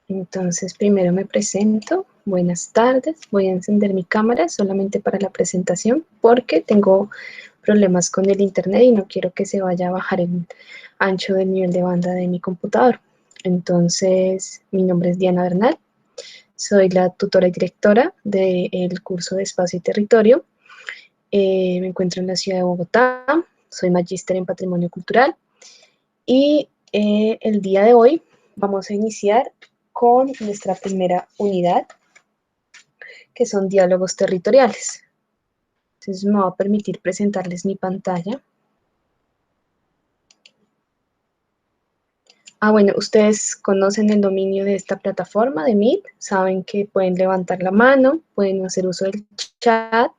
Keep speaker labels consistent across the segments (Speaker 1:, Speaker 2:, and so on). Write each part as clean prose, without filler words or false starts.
Speaker 1: Entonces, primero me presento. Buenas tardes. Voy a encender mi cámara solamente para la presentación porque tengo problemas con el internet y no quiero que se vaya a bajar el ancho del nivel de banda de mi computador. Entonces, mi nombre es Diana Bernal. Soy la tutora y directora del curso de Espacio y Territorio. Me encuentro en la ciudad de Bogotá. Soy magíster en Patrimonio Cultural. Y el día de hoy vamos a iniciar con nuestra primera unidad, que son diálogos territoriales. Entonces me va a permitir presentarles mi pantalla. Bueno, ustedes conocen el dominio de esta plataforma de Meet, saben que pueden levantar la mano, pueden hacer uso del chat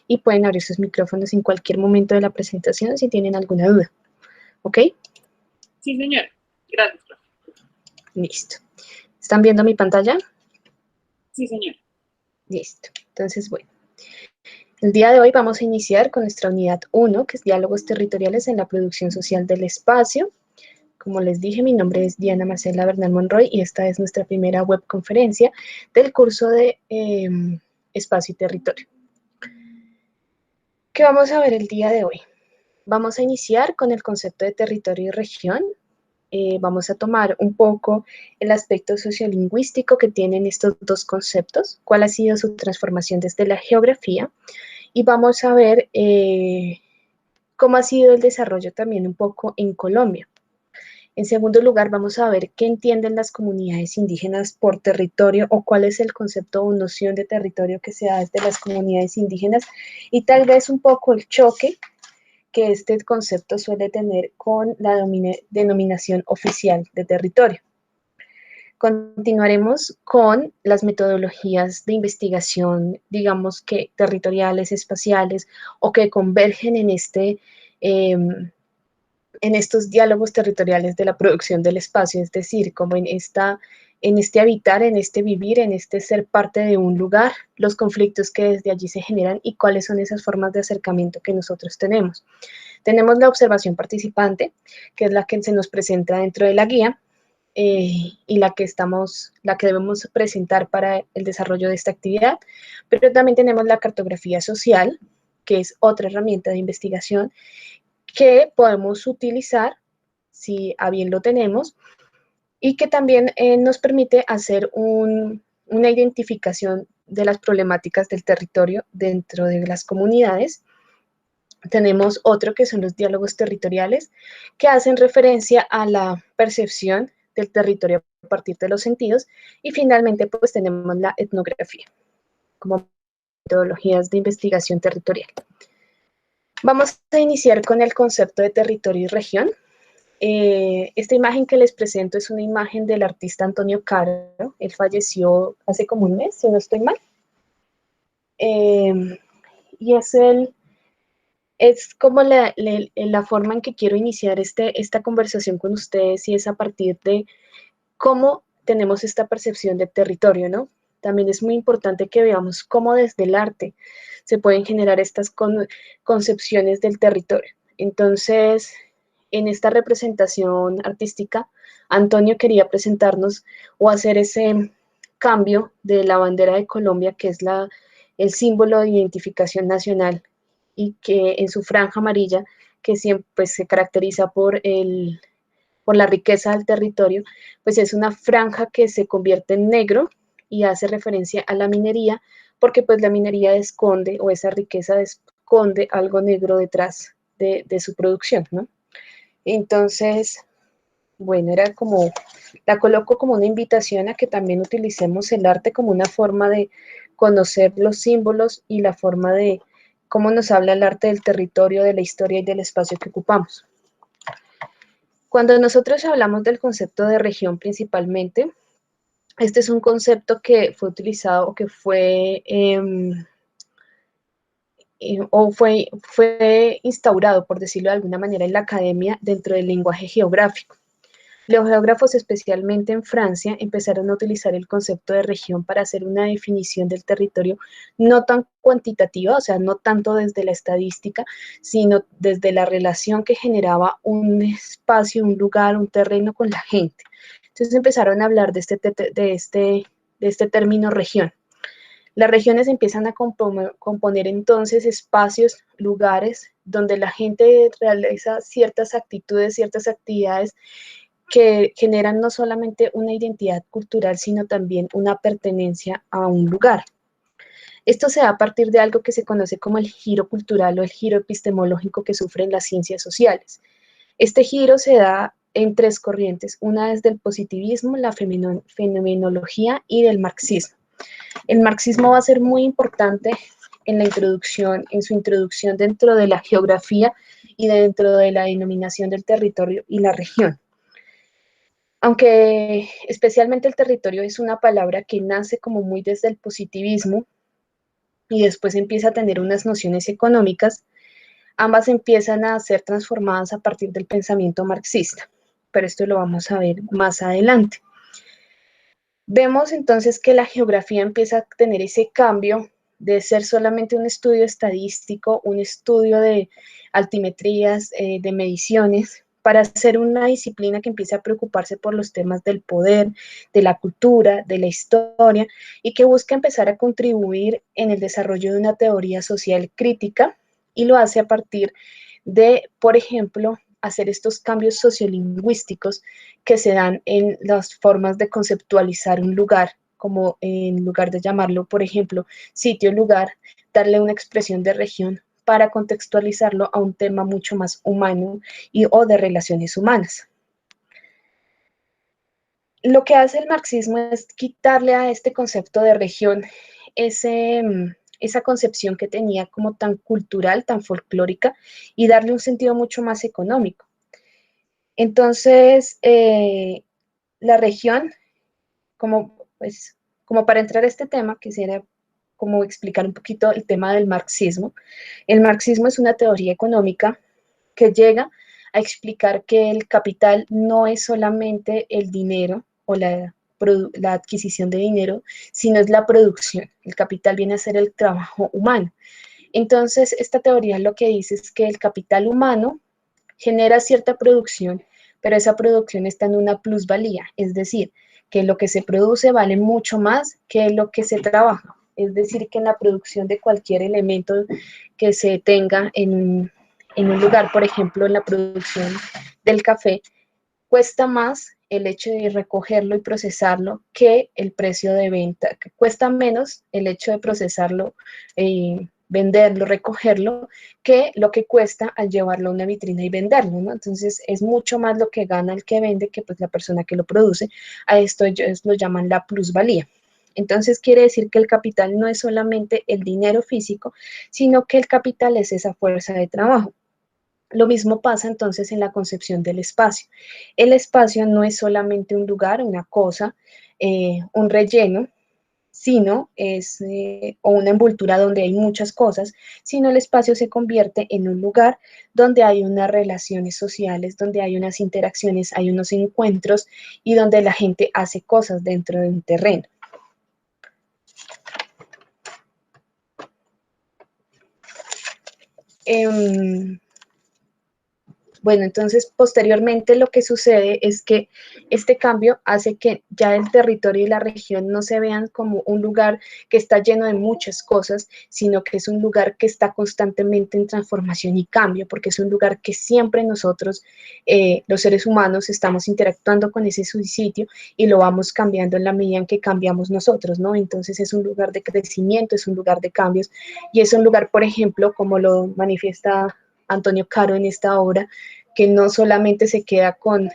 Speaker 1: y pueden abrir sus micrófonos en cualquier momento de la presentación si tienen alguna duda. ¿Ok?
Speaker 2: Sí, señor. Gracias.
Speaker 1: Listo. ¿Están viendo mi pantalla?
Speaker 2: Sí, señor.
Speaker 1: Listo. Entonces, bueno. El día de hoy vamos a iniciar con nuestra unidad 1, que es Diálogos Territoriales en la Producción Social del Espacio. Como les dije, mi nombre es Diana Marcela Bernal Monroy y esta es nuestra primera webconferencia del curso de Espacio y Territorio. ¿Qué vamos a ver el día de hoy? Vamos a iniciar con el concepto de territorio y región. Vamos a tomar un poco el aspecto sociolingüístico que tienen estos dos conceptos, cuál ha sido su transformación desde la geografía, y vamos a ver cómo ha sido el desarrollo también un poco en Colombia. En segundo lugar, vamos a ver qué entienden las comunidades indígenas por territorio o cuál es el concepto o noción de territorio que se da desde las comunidades indígenas y tal vez un poco el choque que este concepto suele tener con la denominación oficial de territorio. Continuaremos con las metodologías de investigación, digamos que territoriales, espaciales, o que convergen en estos diálogos territoriales de la producción del espacio, es decir, como en este habitar, en este vivir, en este ser parte de un lugar, los conflictos que desde allí se generan y cuáles son esas formas de acercamiento que nosotros tenemos. Tenemos la observación participante, que es la que se nos presenta dentro de la guía, y la que debemos presentar para el desarrollo de esta actividad, pero también tenemos la cartografía social, que es otra herramienta de investigación que podemos utilizar, si a bien lo tenemos, y que también nos permite hacer una identificación de las problemáticas del territorio dentro de las comunidades. Tenemos otro que son los diálogos territoriales, que hacen referencia a la percepción del territorio a partir de los sentidos, y finalmente pues tenemos la etnografía como metodologías de investigación territorial. Vamos a iniciar con el concepto de territorio y región. Esta imagen que les presento es una imagen del artista Antonio Caro. Él falleció hace como un mes, si no estoy mal. Y es como la forma en que quiero iniciar esta conversación con ustedes, y es a partir de cómo tenemos esta percepción de territorio, ¿no? También es muy importante que veamos cómo desde el arte se pueden generar estas concepciones del territorio. Entonces, en esta representación artística, Antonio quería presentarnos o hacer ese cambio de la bandera de Colombia, que es el símbolo de identificación nacional, y que en su franja amarilla, que siempre pues, se caracteriza por la riqueza del territorio, pues es una franja que se convierte en negro y hace referencia a la minería, porque pues la minería esconde, o esa riqueza esconde algo negro detrás de su producción, ¿no? Entonces, bueno, la coloco como una invitación a que también utilicemos el arte como una forma de conocer los símbolos y la forma de cómo nos habla el arte del territorio, de la historia y del espacio que ocupamos. Cuando nosotros hablamos del concepto de región principalmente, este es un concepto que fue utilizado o que fue instaurado, por decirlo de alguna manera, en la academia dentro del lenguaje geográfico. Los geógrafos, especialmente en Francia, empezaron a utilizar el concepto de región para hacer una definición del territorio no tan cuantitativa, o sea, no tanto desde la estadística, sino desde la relación que generaba un espacio, un lugar, un terreno con la gente. Entonces empezaron a hablar de este término región. Las regiones empiezan a componer entonces espacios, lugares donde la gente realiza ciertas actitudes, ciertas actividades que generan no solamente una identidad cultural, sino también una pertenencia a un lugar. Esto se da a partir de algo que se conoce como el giro cultural o el giro epistemológico que sufren las ciencias sociales. Este giro se da en tres corrientes. Una es del positivismo, la fenomenología y del marxismo. El marxismo va a ser muy importante en su introducción dentro de la geografía y dentro de la denominación del territorio y la región. Aunque especialmente el territorio es una palabra que nace como muy desde el positivismo y después empieza a tener unas nociones económicas, ambas empiezan a ser transformadas a partir del pensamiento marxista, pero esto lo vamos a ver más adelante. Vemos entonces que la geografía empieza a tener ese cambio de ser solamente un estudio estadístico, un estudio de altimetrías, de mediciones, para ser una disciplina que empieza a preocuparse por los temas del poder, de la cultura, de la historia, y que busca empezar a contribuir en el desarrollo de una teoría social crítica, y lo hace a partir de, por ejemplo, hacer estos cambios sociolingüísticos que se dan en las formas de conceptualizar un lugar, como en lugar de llamarlo, por ejemplo, sitio-lugar, darle una expresión de región para contextualizarlo a un tema mucho más humano o de relaciones humanas. Lo que hace el marxismo es quitarle a este concepto de región esa concepción que tenía como tan cultural, tan folclórica, y darle un sentido mucho más económico. Entonces, la región, como para entrar a este tema, quisiera como explicar un poquito el tema del marxismo. El marxismo es una teoría económica que llega a explicar que el capital no es solamente el dinero o la adquisición de dinero, sino es la producción. El capital viene a ser el trabajo humano. Entonces, esta teoría lo que dice es que el capital humano genera cierta producción, pero esa producción está en una plusvalía, es decir, que lo que se produce vale mucho más que lo que se trabaja. Es decir, que en la producción de cualquier elemento que se tenga en un lugar, por ejemplo, en la producción del café, cuesta más el hecho de recogerlo y procesarlo que el precio de venta, que cuesta menos el hecho de procesarlo, venderlo, recogerlo, que lo que cuesta al llevarlo a una vitrina y venderlo, ¿no? Entonces es mucho más lo que gana el que vende que pues la persona que lo produce. A esto ellos lo llaman la plusvalía. Entonces quiere decir que el capital no es solamente el dinero físico, sino que el capital es esa fuerza de trabajo. Lo mismo pasa entonces en la concepción del espacio. El espacio no es solamente un lugar, una cosa, un relleno, sino o una envoltura donde hay muchas cosas, sino el espacio se convierte en un lugar donde hay unas relaciones sociales, donde hay unas interacciones, hay unos encuentros y donde la gente hace cosas dentro de un terreno. Bueno, entonces posteriormente lo que sucede es que este cambio hace que ya el territorio y la región no se vean como un lugar que está lleno de muchas cosas, sino que es un lugar que está constantemente en transformación y cambio, porque es un lugar que siempre nosotros, los seres humanos, estamos interactuando con ese sitio y lo vamos cambiando en la medida en que cambiamos nosotros, ¿no? Entonces es un lugar de crecimiento, es un lugar de cambios y es un lugar, por ejemplo, como lo manifiesta Antonio Caro en esta obra, que no solamente se queda con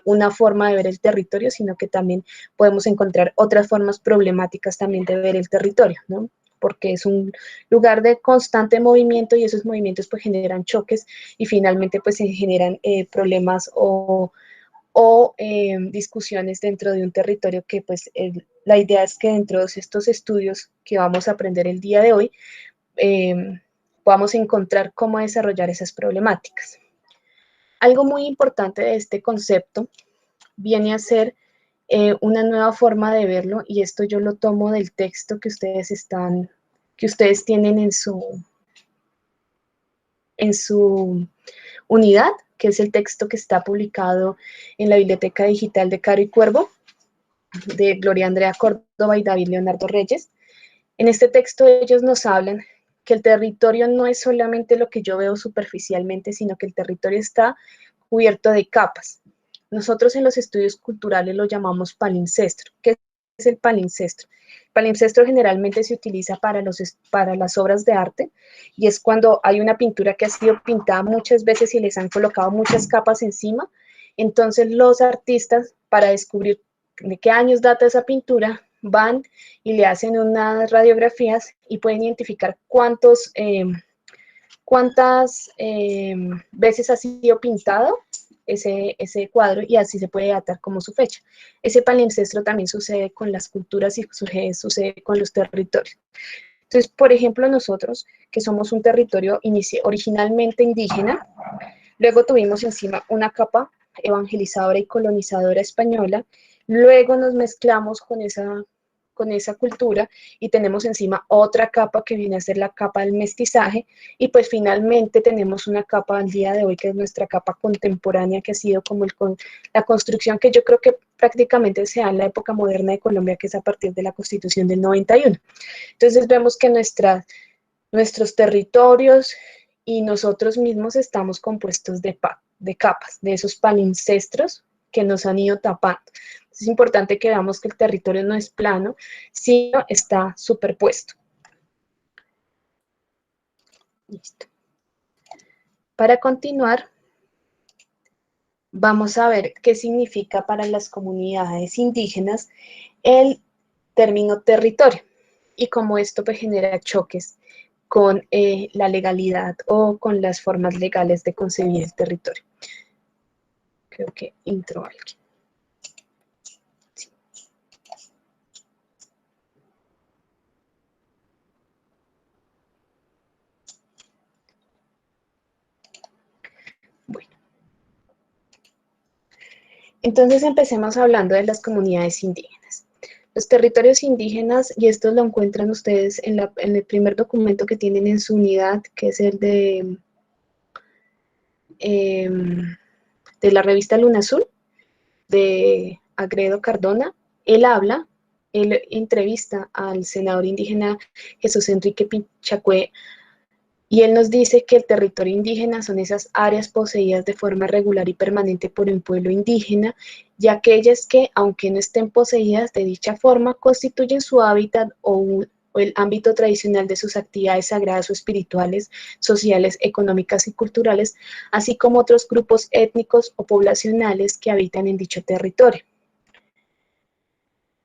Speaker 1: una forma de ver el territorio, sino que también podemos encontrar otras formas problemáticas también de ver el territorio, ¿no? Porque es un lugar de constante movimiento y esos movimientos pues generan choques y finalmente pues se generan problemas o discusiones dentro de un territorio que pues la idea es que dentro de estos estudios que vamos a aprender el día de hoy, podamos encontrar cómo desarrollar esas problemáticas. Algo muy importante de este concepto viene a ser una nueva forma de verlo, y esto yo lo tomo del texto que ustedes tienen en su unidad, que es el texto que está publicado en la Biblioteca Digital de Caro y Cuervo, de Gloria Andrea Córdoba y David Leonardo Reyes. En este texto ellos nos hablan que el territorio no es solamente lo que yo veo superficialmente, sino que el territorio está cubierto de capas. Nosotros en los estudios culturales lo llamamos palimpsesto. ¿Qué es el palimpsesto? El palimpsesto generalmente se utiliza para las obras de arte y es cuando hay una pintura que ha sido pintada muchas veces y les han colocado muchas capas encima. Entonces los artistas, para descubrir de qué años data esa pintura, van y le hacen unas radiografías y pueden identificar cuántas veces ha sido pintado ese cuadro y así se puede datar como su fecha. Ese palimpsesto también sucede con las culturas y sucede con los territorios. Entonces, por ejemplo, nosotros, que somos un territorio originalmente indígena, luego tuvimos encima una capa evangelizadora y colonizadora española, luego nos mezclamos con esa cultura y tenemos encima otra capa que viene a ser la capa del mestizaje y pues finalmente tenemos una capa al día de hoy que es nuestra capa contemporánea que ha sido como la construcción que yo creo que prácticamente se da en la época moderna de Colombia, que es a partir de la Constitución del 91. Entonces vemos que nuestros territorios y nosotros mismos estamos compuestos de capas, de esos palimpsestros que nos han ido tapando. Es importante que veamos que el territorio no es plano, sino está superpuesto. Listo. Para continuar, vamos a ver qué significa para las comunidades indígenas el término territorio y cómo esto pues, genera choques con la legalidad o con las formas legales de concebir el territorio. Creo que entró alguien. Sí. Bueno. Entonces empecemos hablando de las comunidades indígenas. Los territorios indígenas, y esto lo encuentran ustedes en el primer documento que tienen en su unidad, que es el de la revista Luna Azul, de Agredo Cardona. Él entrevista al senador indígena Jesús Enrique Pichacue, y él nos dice que el territorio indígena son esas áreas poseídas de forma regular y permanente por un pueblo indígena, y aquellas que, aunque no estén poseídas de dicha forma, constituyen su hábitat o el ámbito tradicional de sus actividades sagradas o espirituales, sociales, económicas y culturales, así como otros grupos étnicos o poblacionales que habitan en dicho territorio.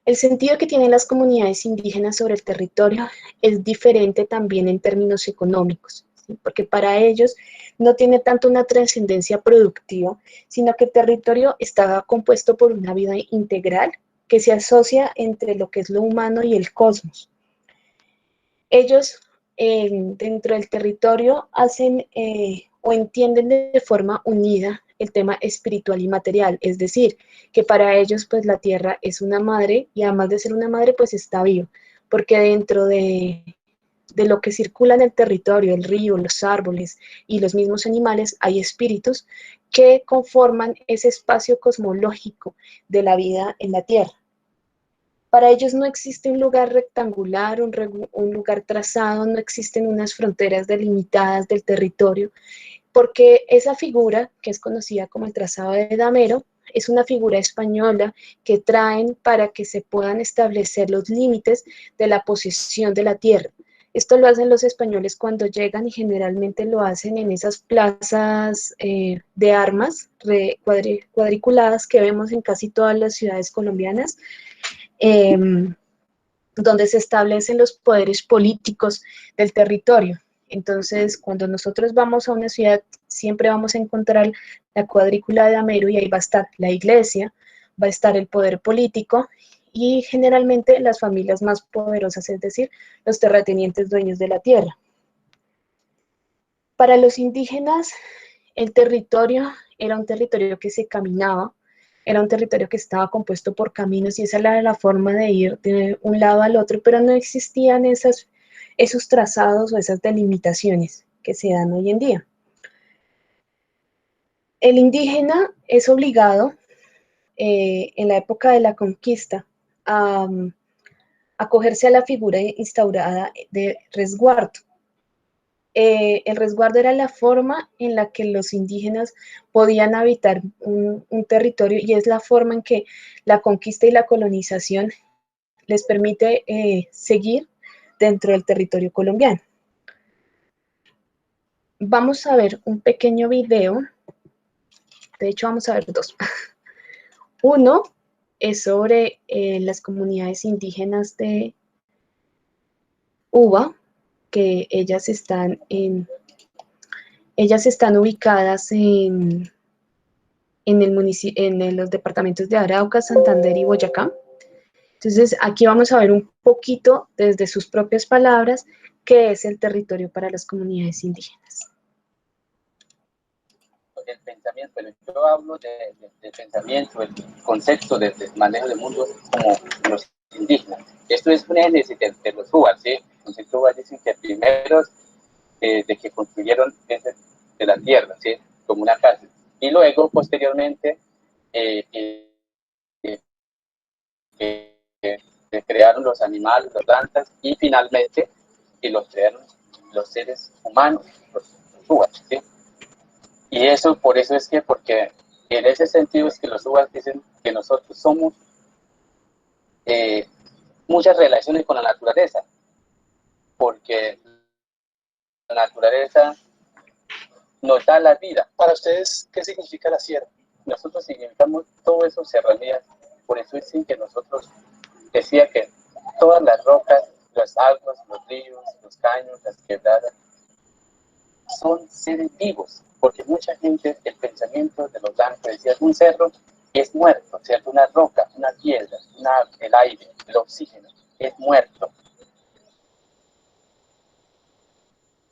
Speaker 1: El sentido que tienen las comunidades indígenas sobre el territorio es diferente también en términos económicos, ¿sí? Porque para ellos no tiene tanto una trascendencia productiva, sino que el territorio está compuesto por una vida integral que se asocia entre lo que es lo humano y el cosmos. Ellos dentro del territorio hacen o entienden de forma unida el tema espiritual y material, es decir, que para ellos pues la tierra es una madre y además de ser una madre pues está viva, porque dentro de lo que circula en el territorio, el río, los árboles y los mismos animales, hay espíritus que conforman ese espacio cosmológico de la vida en la tierra. Para ellos no existe un lugar rectangular, un lugar trazado, no existen unas fronteras delimitadas del territorio, porque esa figura, que es conocida como el trazado de Damero, es una figura española que traen para que se puedan establecer los límites de la posesión de la tierra. Esto lo hacen los españoles cuando llegan y generalmente lo hacen en esas plazas de armas cuadriculadas que vemos en casi todas las ciudades colombianas, donde se establecen los poderes políticos del territorio. Entonces, cuando nosotros vamos a una ciudad, siempre vamos a encontrar la cuadrícula de Damero y ahí va a estar la iglesia, va a estar el poder político y generalmente las familias más poderosas, es decir, los terratenientes dueños de la tierra. Para los indígenas, el territorio era un territorio que se caminaba, era un territorio que estaba compuesto por caminos y esa era la forma de ir de un lado al otro, pero no existían esos trazados o esas delimitaciones que se dan hoy en día. El indígena es obligado en la época de la conquista a acogerse a la figura instaurada de resguardo. El resguardo era la forma en la que los indígenas podían habitar un territorio y es la forma en que la conquista y la colonización les permite seguir dentro del territorio colombiano. Vamos a ver un pequeño video, de hecho vamos a ver dos. Uno es sobre las comunidades indígenas de Uva, que ellas están ubicadas en los departamentos de Arauca, Santander y Boyacá. Entonces, aquí vamos a ver un poquito desde sus propias palabras qué es el territorio para las comunidades indígenas.
Speaker 3: El pensamiento, pero yo hablo del pensamiento, el concepto del manejo del mundo como los indígenas. Esto es un génesis de los Ubas, ¿sí? Los Ubas dicen que primeros de que construyeron desde de la tierra, ¿sí? Como una casa. Y luego, posteriormente, crearon los animales, las plantas, y finalmente los crearon los seres humanos, los Ubas, ¿sí? Y eso, por eso es que, porque en ese sentido es que los Ubas dicen que nosotros somos muchas relaciones con la naturaleza, porque la naturaleza nos da la vida.
Speaker 4: Para ustedes, ¿qué significa la sierra?
Speaker 3: Nosotros significamos todo eso serranías, por eso es que nosotros decía que todas las rocas, las aguas, los ríos, los caños, las quebradas, son seres vivos, porque mucha gente, el pensamiento de los blancos decía, un cerro es muerto, ¿cierto? Una roca, una piedra, el aire, el oxígeno, es muerto.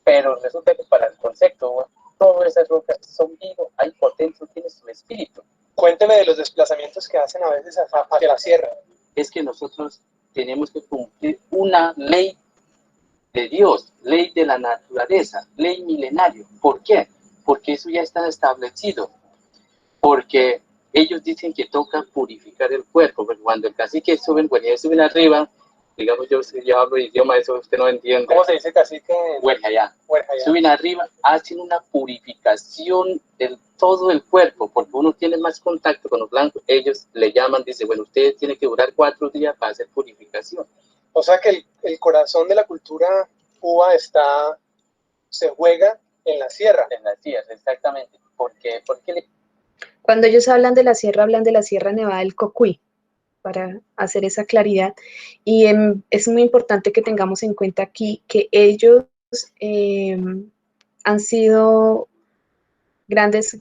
Speaker 3: Pero resulta que para el concepto, todas esas rocas son vivos, hay potencia, tienen su espíritu.
Speaker 4: Cuénteme de los desplazamientos que hacen a veces hacia la sierra.
Speaker 3: Es que nosotros tenemos que cumplir una ley de Dios, ley de la naturaleza, ley milenaria. ¿Por qué? Porque eso ya está establecido. Porque ellos dicen que toca purificar el cuerpo, pero cuando el cacique suben, cuando ellos suben arriba, digamos, yo hablo idioma, eso usted no entiende.
Speaker 4: ¿Cómo se dice cacique?
Speaker 3: Huerjayá. Suben arriba, hacen una purificación de todo el cuerpo, porque uno tiene más contacto con los blancos. Ellos le llaman, dice, bueno, usted tiene que durar 4 días para hacer purificación.
Speaker 4: O sea que el corazón de la cultura Uva se juega en la sierra.
Speaker 3: En la sierra, exactamente. Porque
Speaker 1: Cuando ellos hablan de la Sierra Nevada del Cocuy, para hacer esa claridad. Y es muy importante que tengamos en cuenta aquí que ellos han sido grandes,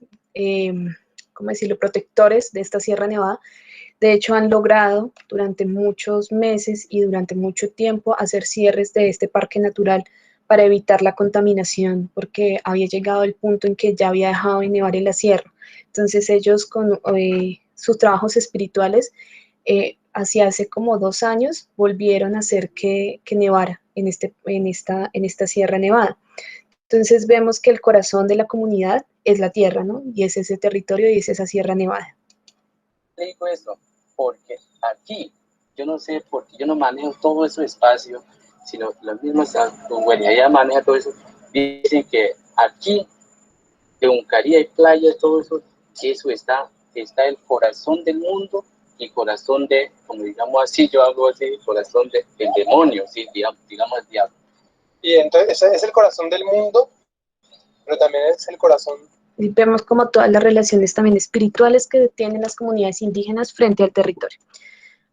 Speaker 1: ¿cómo decirlo?, protectores de esta Sierra Nevada. De hecho, han logrado durante muchos meses y durante mucho tiempo hacer cierres de este parque natural para evitar la contaminación, porque había llegado el punto en que ya había dejado de nevar en la sierra. Entonces ellos con sus trabajos espirituales, hace como 2 años, volvieron a hacer que nevara en esta Sierra Nevada. Entonces vemos que el corazón de la comunidad es la tierra, ¿no? Y es ese territorio y es esa Sierra Nevada.
Speaker 3: Le digo eso porque aquí, yo no sé, porque yo no manejo todo ese espacio, sino las mismas, bueno, ella maneja todo eso, dicen que aquí, de Uncaría y playa, todo eso, eso está el corazón del mundo y corazón de, como digamos así, yo hablo así, corazón del demonio, sí, digamos el diablo.
Speaker 4: Y entonces ese es el corazón del mundo, pero también es el corazón.
Speaker 1: Y vemos como todas las relaciones también espirituales que tienen las comunidades indígenas frente al territorio.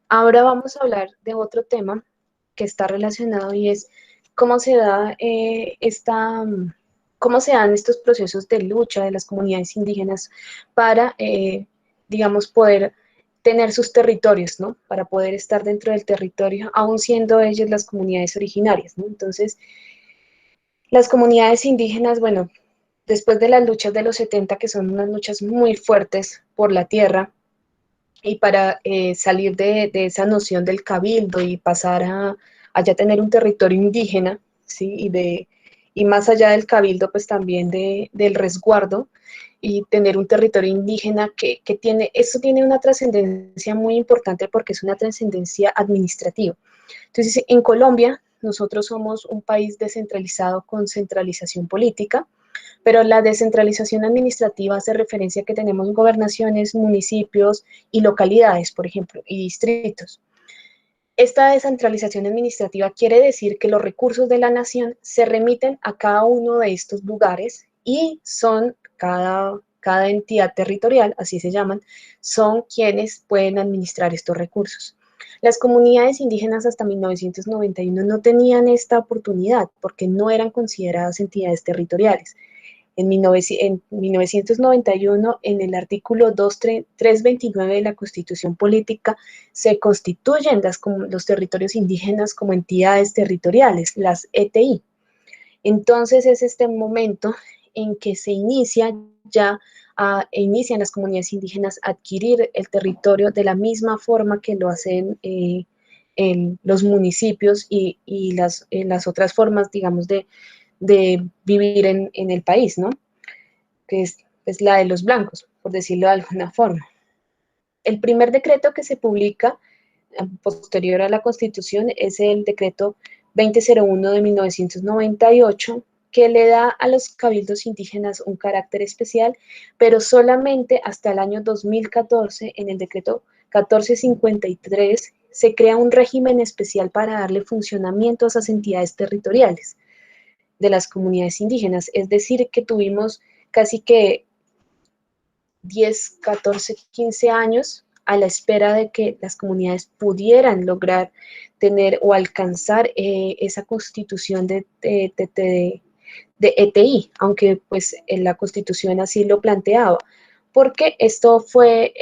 Speaker 1: Ahora vamos a hablar de otro tema que está relacionado y es cómo se da cómo se dan estos procesos de lucha de las comunidades indígenas para, digamos, poder tener sus territorios, ¿no? Para poder estar dentro del territorio, aún siendo ellos las comunidades originarias, ¿no? Entonces, las comunidades indígenas, bueno, después de las luchas de los 70, que son unas luchas muy fuertes por la tierra, y para salir de esa noción del cabildo y pasar a ya tener un territorio indígena, ¿sí? y más allá del cabildo, pues también del resguardo y tener un territorio indígena que tiene, esto tiene una trascendencia muy importante porque es una trascendencia administrativa. Entonces, en Colombia, nosotros somos un país descentralizado con centralización política, pero la descentralización administrativa hace referencia a que tenemos gobernaciones, municipios y localidades, por ejemplo, y distritos. Esta descentralización administrativa quiere decir que los recursos de la nación se remiten a cada uno de estos lugares y son cada entidad territorial, así se llaman, son quienes pueden administrar estos recursos. Las comunidades indígenas hasta 1991 no tenían esta oportunidad porque no eran consideradas entidades territoriales. En 1991, en el artículo 329 de la Constitución Política, se constituyen los territorios indígenas como entidades territoriales, las ETI. Entonces es este momento en que se inicia inician las comunidades indígenas a adquirir el territorio de la misma forma que lo hacen en los municipios y las otras formas, digamos, de vivir en el país, ¿no? Que es la de los blancos, por decirlo de alguna forma. El primer decreto que se publica posterior a la Constitución es el decreto 2001 de 1998, que le da a los cabildos indígenas un carácter especial, pero solamente hasta el año 2014, en el decreto 1453, se crea un régimen especial para darle funcionamiento a esas entidades territoriales de las comunidades indígenas. Es decir, que tuvimos casi que 10, 14, 15 años a la espera de que las comunidades pudieran lograr tener o alcanzar esa constitución de ETI, aunque pues en la constitución así lo planteaba, porque esto fue,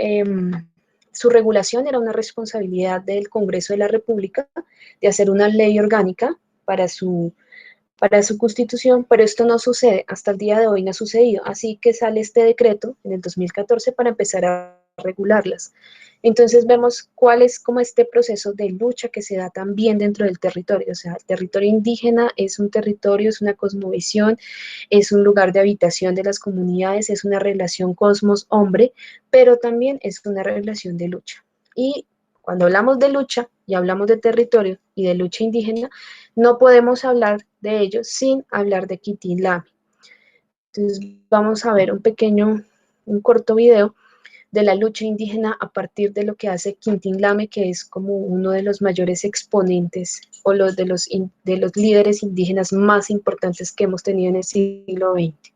Speaker 1: su regulación era una responsabilidad del Congreso de la República de hacer una ley orgánica para su constitución, pero esto no sucede, hasta el día de hoy no ha sucedido, así que sale este decreto en el 2014 para empezar a regularlas. Entonces vemos cuál es como este proceso de lucha que se da también dentro del territorio, o sea, el territorio indígena es un territorio, es una cosmovisión, es un lugar de habitación de las comunidades, es una relación cosmos-hombre, pero también es una relación de lucha. Y cuando hablamos de lucha y hablamos de territorio y de lucha indígena, no podemos hablar de ello sin hablar de Quintín Lame. Entonces vamos a ver un corto video de la lucha indígena a partir de lo que hace Quintín Lame, que es como uno de los mayores exponentes o de los líderes indígenas más importantes que hemos tenido en el siglo XX.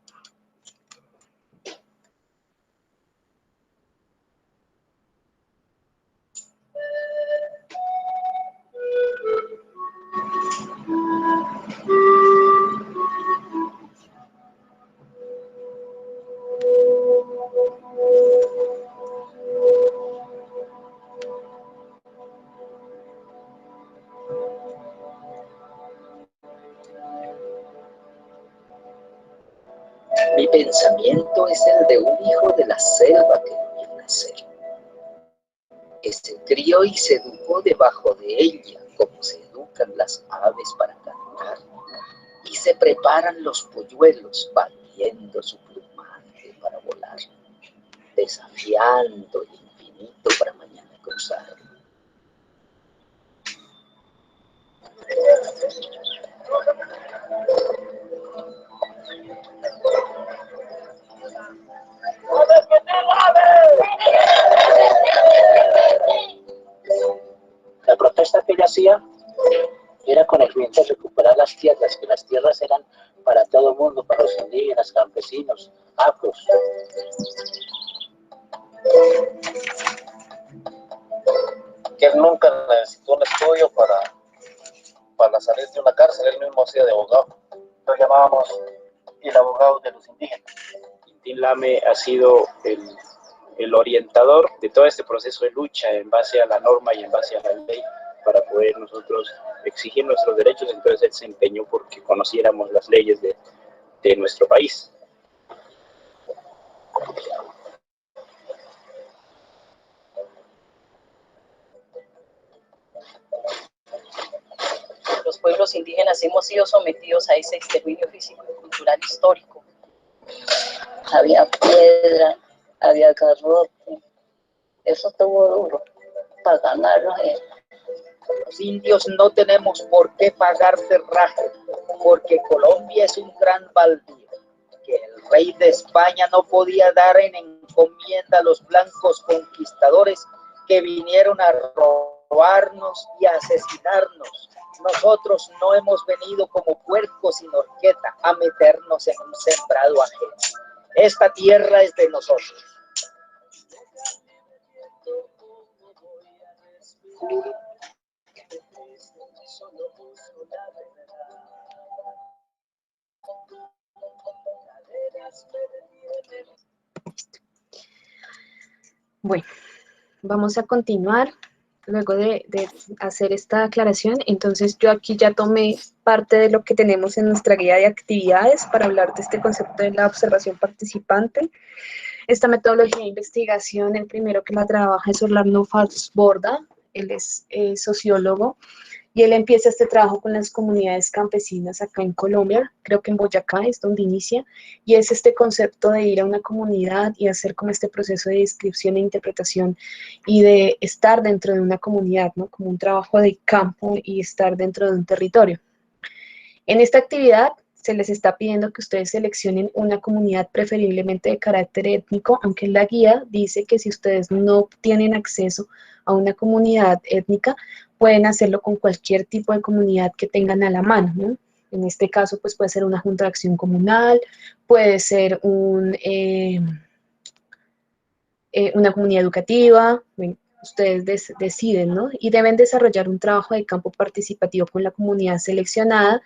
Speaker 5: Mi pensamiento es el de un hijo de la selva que vio nacer. Se crió y se educó debajo de ella, como se educan las aves para cantar, y se preparan los polluelos batiendo su plumaje para volar, desafiando el infinito para mañana cruzar. La protesta que ella hacía era con el fin de recuperar las tierras, que las tierras eran para todo el mundo, para los indígenas, campesinos, afros.
Speaker 6: Que él nunca necesitó un estudio para salir de una cárcel, él mismo hacía de abogado. Lo llamábamos el abogado de los indígenas.
Speaker 7: Quintín Lame ha sido el orientador de todo este proceso de lucha en base a la norma y en base a la ley para poder nosotros exigir nuestros derechos. Entonces él se empeñó porque conociéramos las leyes de nuestro país.
Speaker 5: Los
Speaker 8: pueblos indígenas hemos sido sometidos a ese exterminio físico y cultural histórico. Había piedra, había garrote, eso estuvo duro para ganarlos. Los indios no tenemos por qué pagar terraje, porque Colombia es un gran baldío, que el rey de España no podía dar en encomienda a los blancos conquistadores que vinieron a robarnos y a asesinarnos. Nosotros no hemos venido como puercos sin horqueta a meternos en un sembrado ajeno. Esta tierra es de nosotros.
Speaker 1: Bueno, vamos a continuar luego de hacer esta aclaración. Entonces yo aquí ya tomé parte de lo que tenemos en nuestra guía de actividades para hablar de este concepto de la observación participante. Esta metodología de investigación, el primero que la trabaja es Orlando Falsborda, él es sociólogo, y él empieza este trabajo con las comunidades campesinas acá en Colombia, creo que en Boyacá es donde inicia, y es este concepto de ir a una comunidad y hacer como este proceso de descripción e interpretación y de estar dentro de una comunidad, ¿no? Como un trabajo de campo y estar dentro de un territorio. En esta actividad se les está pidiendo que ustedes seleccionen una comunidad preferiblemente de carácter étnico, aunque en la guía dice que si ustedes no tienen acceso a una comunidad étnica, pueden hacerlo con cualquier tipo de comunidad que tengan a la mano, ¿no? En este caso, pues puede ser una junta de acción comunal, puede ser una comunidad educativa, bueno, ustedes deciden, ¿no? Y deben desarrollar un trabajo de campo participativo con la comunidad seleccionada.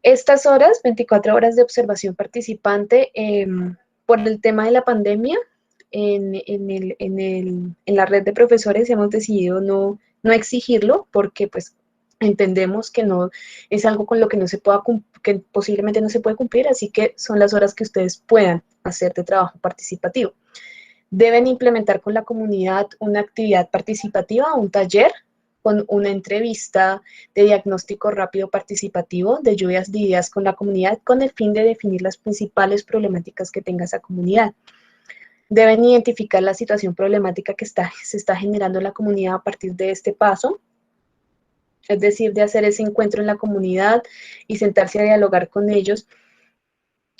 Speaker 1: Estas horas, 24 horas de observación participante, por el tema de la pandemia, en la red de profesores hemos decidido no exigirlo porque pues entendemos que no es algo con lo que no se pueda que posiblemente no se puede cumplir, así que son las horas que ustedes puedan hacer de trabajo participativo. Deben implementar con la comunidad una actividad participativa, un taller, con una entrevista de diagnóstico rápido participativo de lluvias de ideas con la comunidad con el fin de definir las principales problemáticas que tenga esa comunidad. Deben identificar la situación problemática que se está generando en la comunidad a partir de este paso, es decir, de hacer ese encuentro en la comunidad y sentarse a dialogar con ellos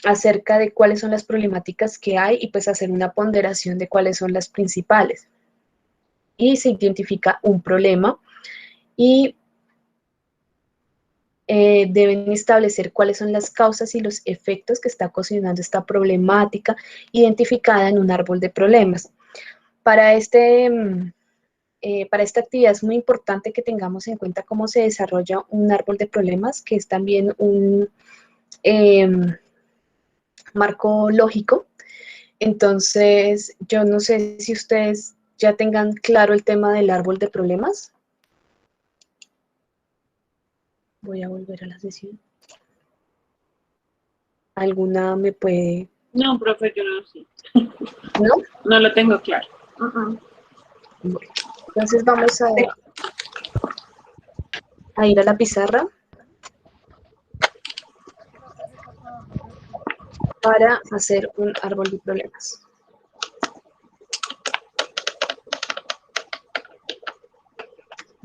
Speaker 1: acerca de cuáles son las problemáticas que hay y pues hacer una ponderación de cuáles son las principales. Y se identifica un problema y deben establecer cuáles son las causas y los efectos que está ocasionando esta problemática identificada en un árbol de problemas. Para esta actividad es muy importante que tengamos en cuenta cómo se desarrolla un árbol de problemas, que es también un marco lógico. Entonces, yo no sé si ustedes ya tengan claro el tema del árbol de problemas. Voy a volver a la sesión. ¿Alguna me puede...?
Speaker 2: No, profe, yo no sé.
Speaker 1: ¿No?
Speaker 2: No lo tengo claro.
Speaker 1: Bueno, entonces vamos a ir a la pizarra para hacer un árbol de problemas.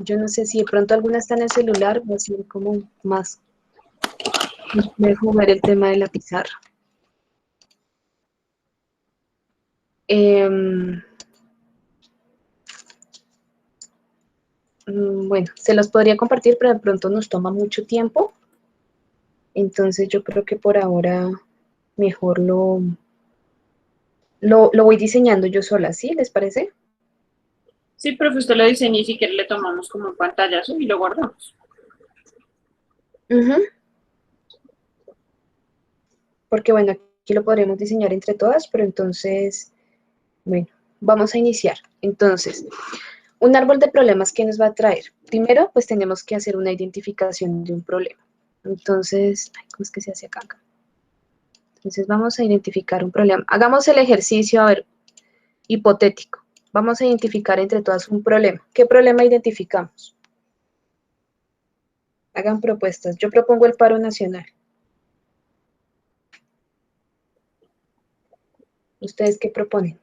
Speaker 1: Yo no sé si de pronto alguna está en el celular, va a ser como más ver el tema de la pizarra. Bueno, se los podría compartir, pero de pronto nos toma mucho tiempo. Entonces yo creo que por ahora mejor lo voy diseñando yo sola, ¿sí? ¿Les parece?
Speaker 2: Sí, profe, usted lo diseña y si quiere le tomamos como un pantallazo y lo guardamos.
Speaker 1: Porque bueno, aquí lo podremos diseñar entre todas, pero entonces, bueno, vamos a iniciar. Entonces, un árbol de problemas, ¿qué nos va a traer? Primero, pues tenemos que hacer una identificación de un problema. Entonces, ¿cómo es que se hace acá? Entonces vamos a identificar un problema. Hagamos el ejercicio, a ver, hipotético. Vamos a identificar entre todas un problema. ¿Qué problema identificamos? Hagan propuestas. Yo propongo el paro nacional. ¿Ustedes qué proponen?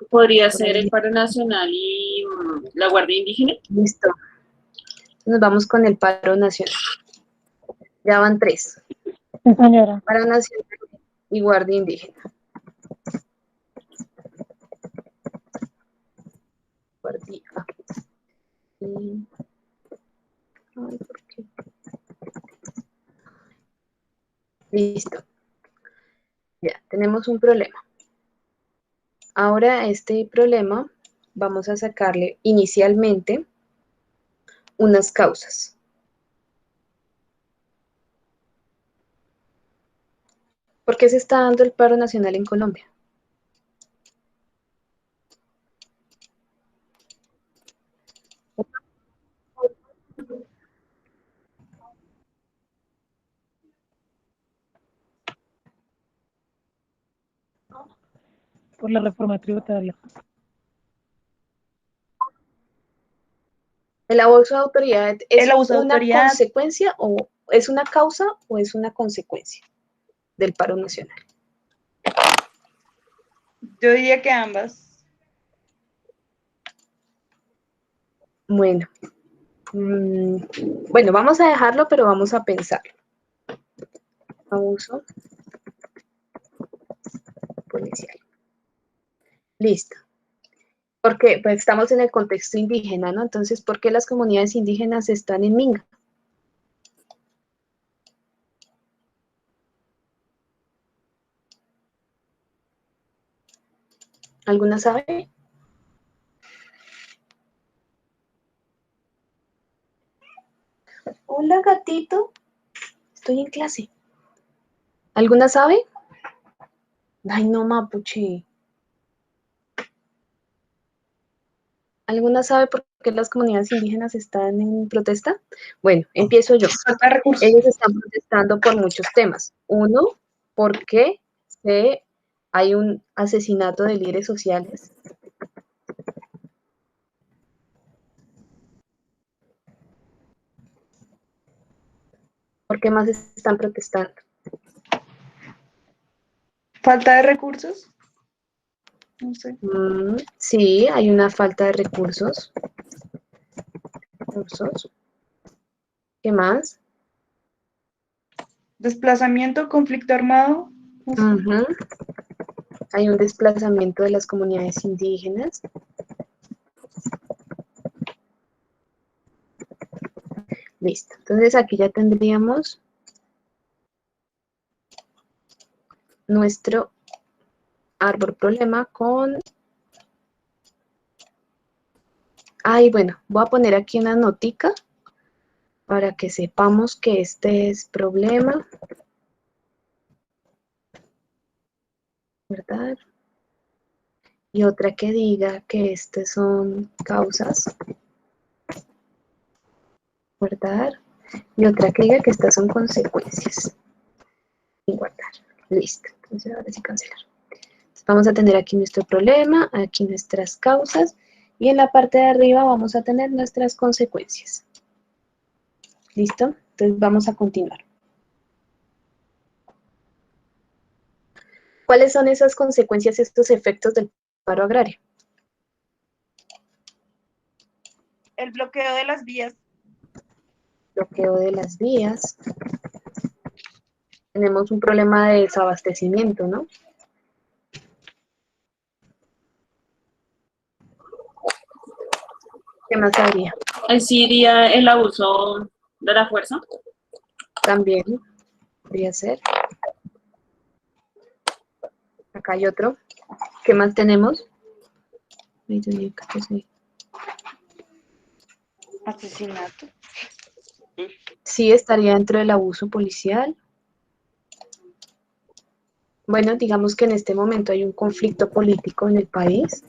Speaker 2: Podría
Speaker 1: Por
Speaker 2: ser
Speaker 1: ahí.
Speaker 2: el paro nacional y la Guardia Indígena.
Speaker 1: Listo. Nos vamos con el paro nacional. Ya van 3.
Speaker 9: Sí, señora.
Speaker 1: Paro nacional y Guardia Indígena. Guardia. Ay, ¿por qué? Listo. Ya, tenemos un problema. Ahora a este problema vamos a sacarle inicialmente unas causas. ¿Por qué se está dando el paro nacional en Colombia?
Speaker 9: Por la reforma tributaria.
Speaker 1: ¿El abuso de autoridad es
Speaker 9: El abuso de
Speaker 1: una
Speaker 9: autoridad.
Speaker 1: consecuencia o es una causa o es una consecuencia del paro nacional?
Speaker 9: Yo diría que ambas.
Speaker 1: Bueno, bueno, vamos a dejarlo, pero vamos a pensarlo. Abuso policial. Listo. Porque pues, estamos en el contexto indígena, ¿no? Entonces, ¿por qué las comunidades indígenas están en Minga? ¿Alguna sabe? Hola, gatito. Estoy en clase. ¿Alguna sabe? Ay, no, mapuche. ¿Alguna sabe por qué las comunidades indígenas están en protesta? Bueno, empiezo yo.
Speaker 9: Falta de recursos.
Speaker 1: Ellos están protestando por muchos temas. Uno, porque hay un asesinato de líderes sociales. ¿Por qué más están protestando?
Speaker 9: Falta de recursos. No sé.
Speaker 1: Sí, hay una falta de recursos. ¿Qué más?
Speaker 9: Desplazamiento, conflicto armado. No sé.
Speaker 1: Ujú. Hay un desplazamiento de las comunidades indígenas. Listo. Entonces aquí ya tendríamos nuestro árbol problema con... Ay, bueno, voy a poner aquí una notica para que sepamos que este es problema, ¿verdad? Y otra que diga que estas son causas, ¿verdad? Y otra que diga que estas son consecuencias. Y guardar. Listo. Entonces ahora sí cancelar. Entonces, vamos a tener aquí nuestro problema, aquí nuestras causas, y en la parte de arriba vamos a tener nuestras consecuencias. ¿Listo? Entonces vamos a continuar. ¿Cuáles son esas consecuencias, estos efectos del paro agrario?
Speaker 9: El bloqueo de las vías.
Speaker 1: Bloqueo de las vías. Tenemos un problema de desabastecimiento, ¿no? ¿Qué más habría?
Speaker 2: Sí iría el abuso de la fuerza.
Speaker 1: También podría ser. Acá hay otro. ¿Qué más tenemos?
Speaker 9: Asesinato.
Speaker 1: Sí, estaría dentro del abuso policial. Bueno, digamos que en este momento hay un conflicto político en el país.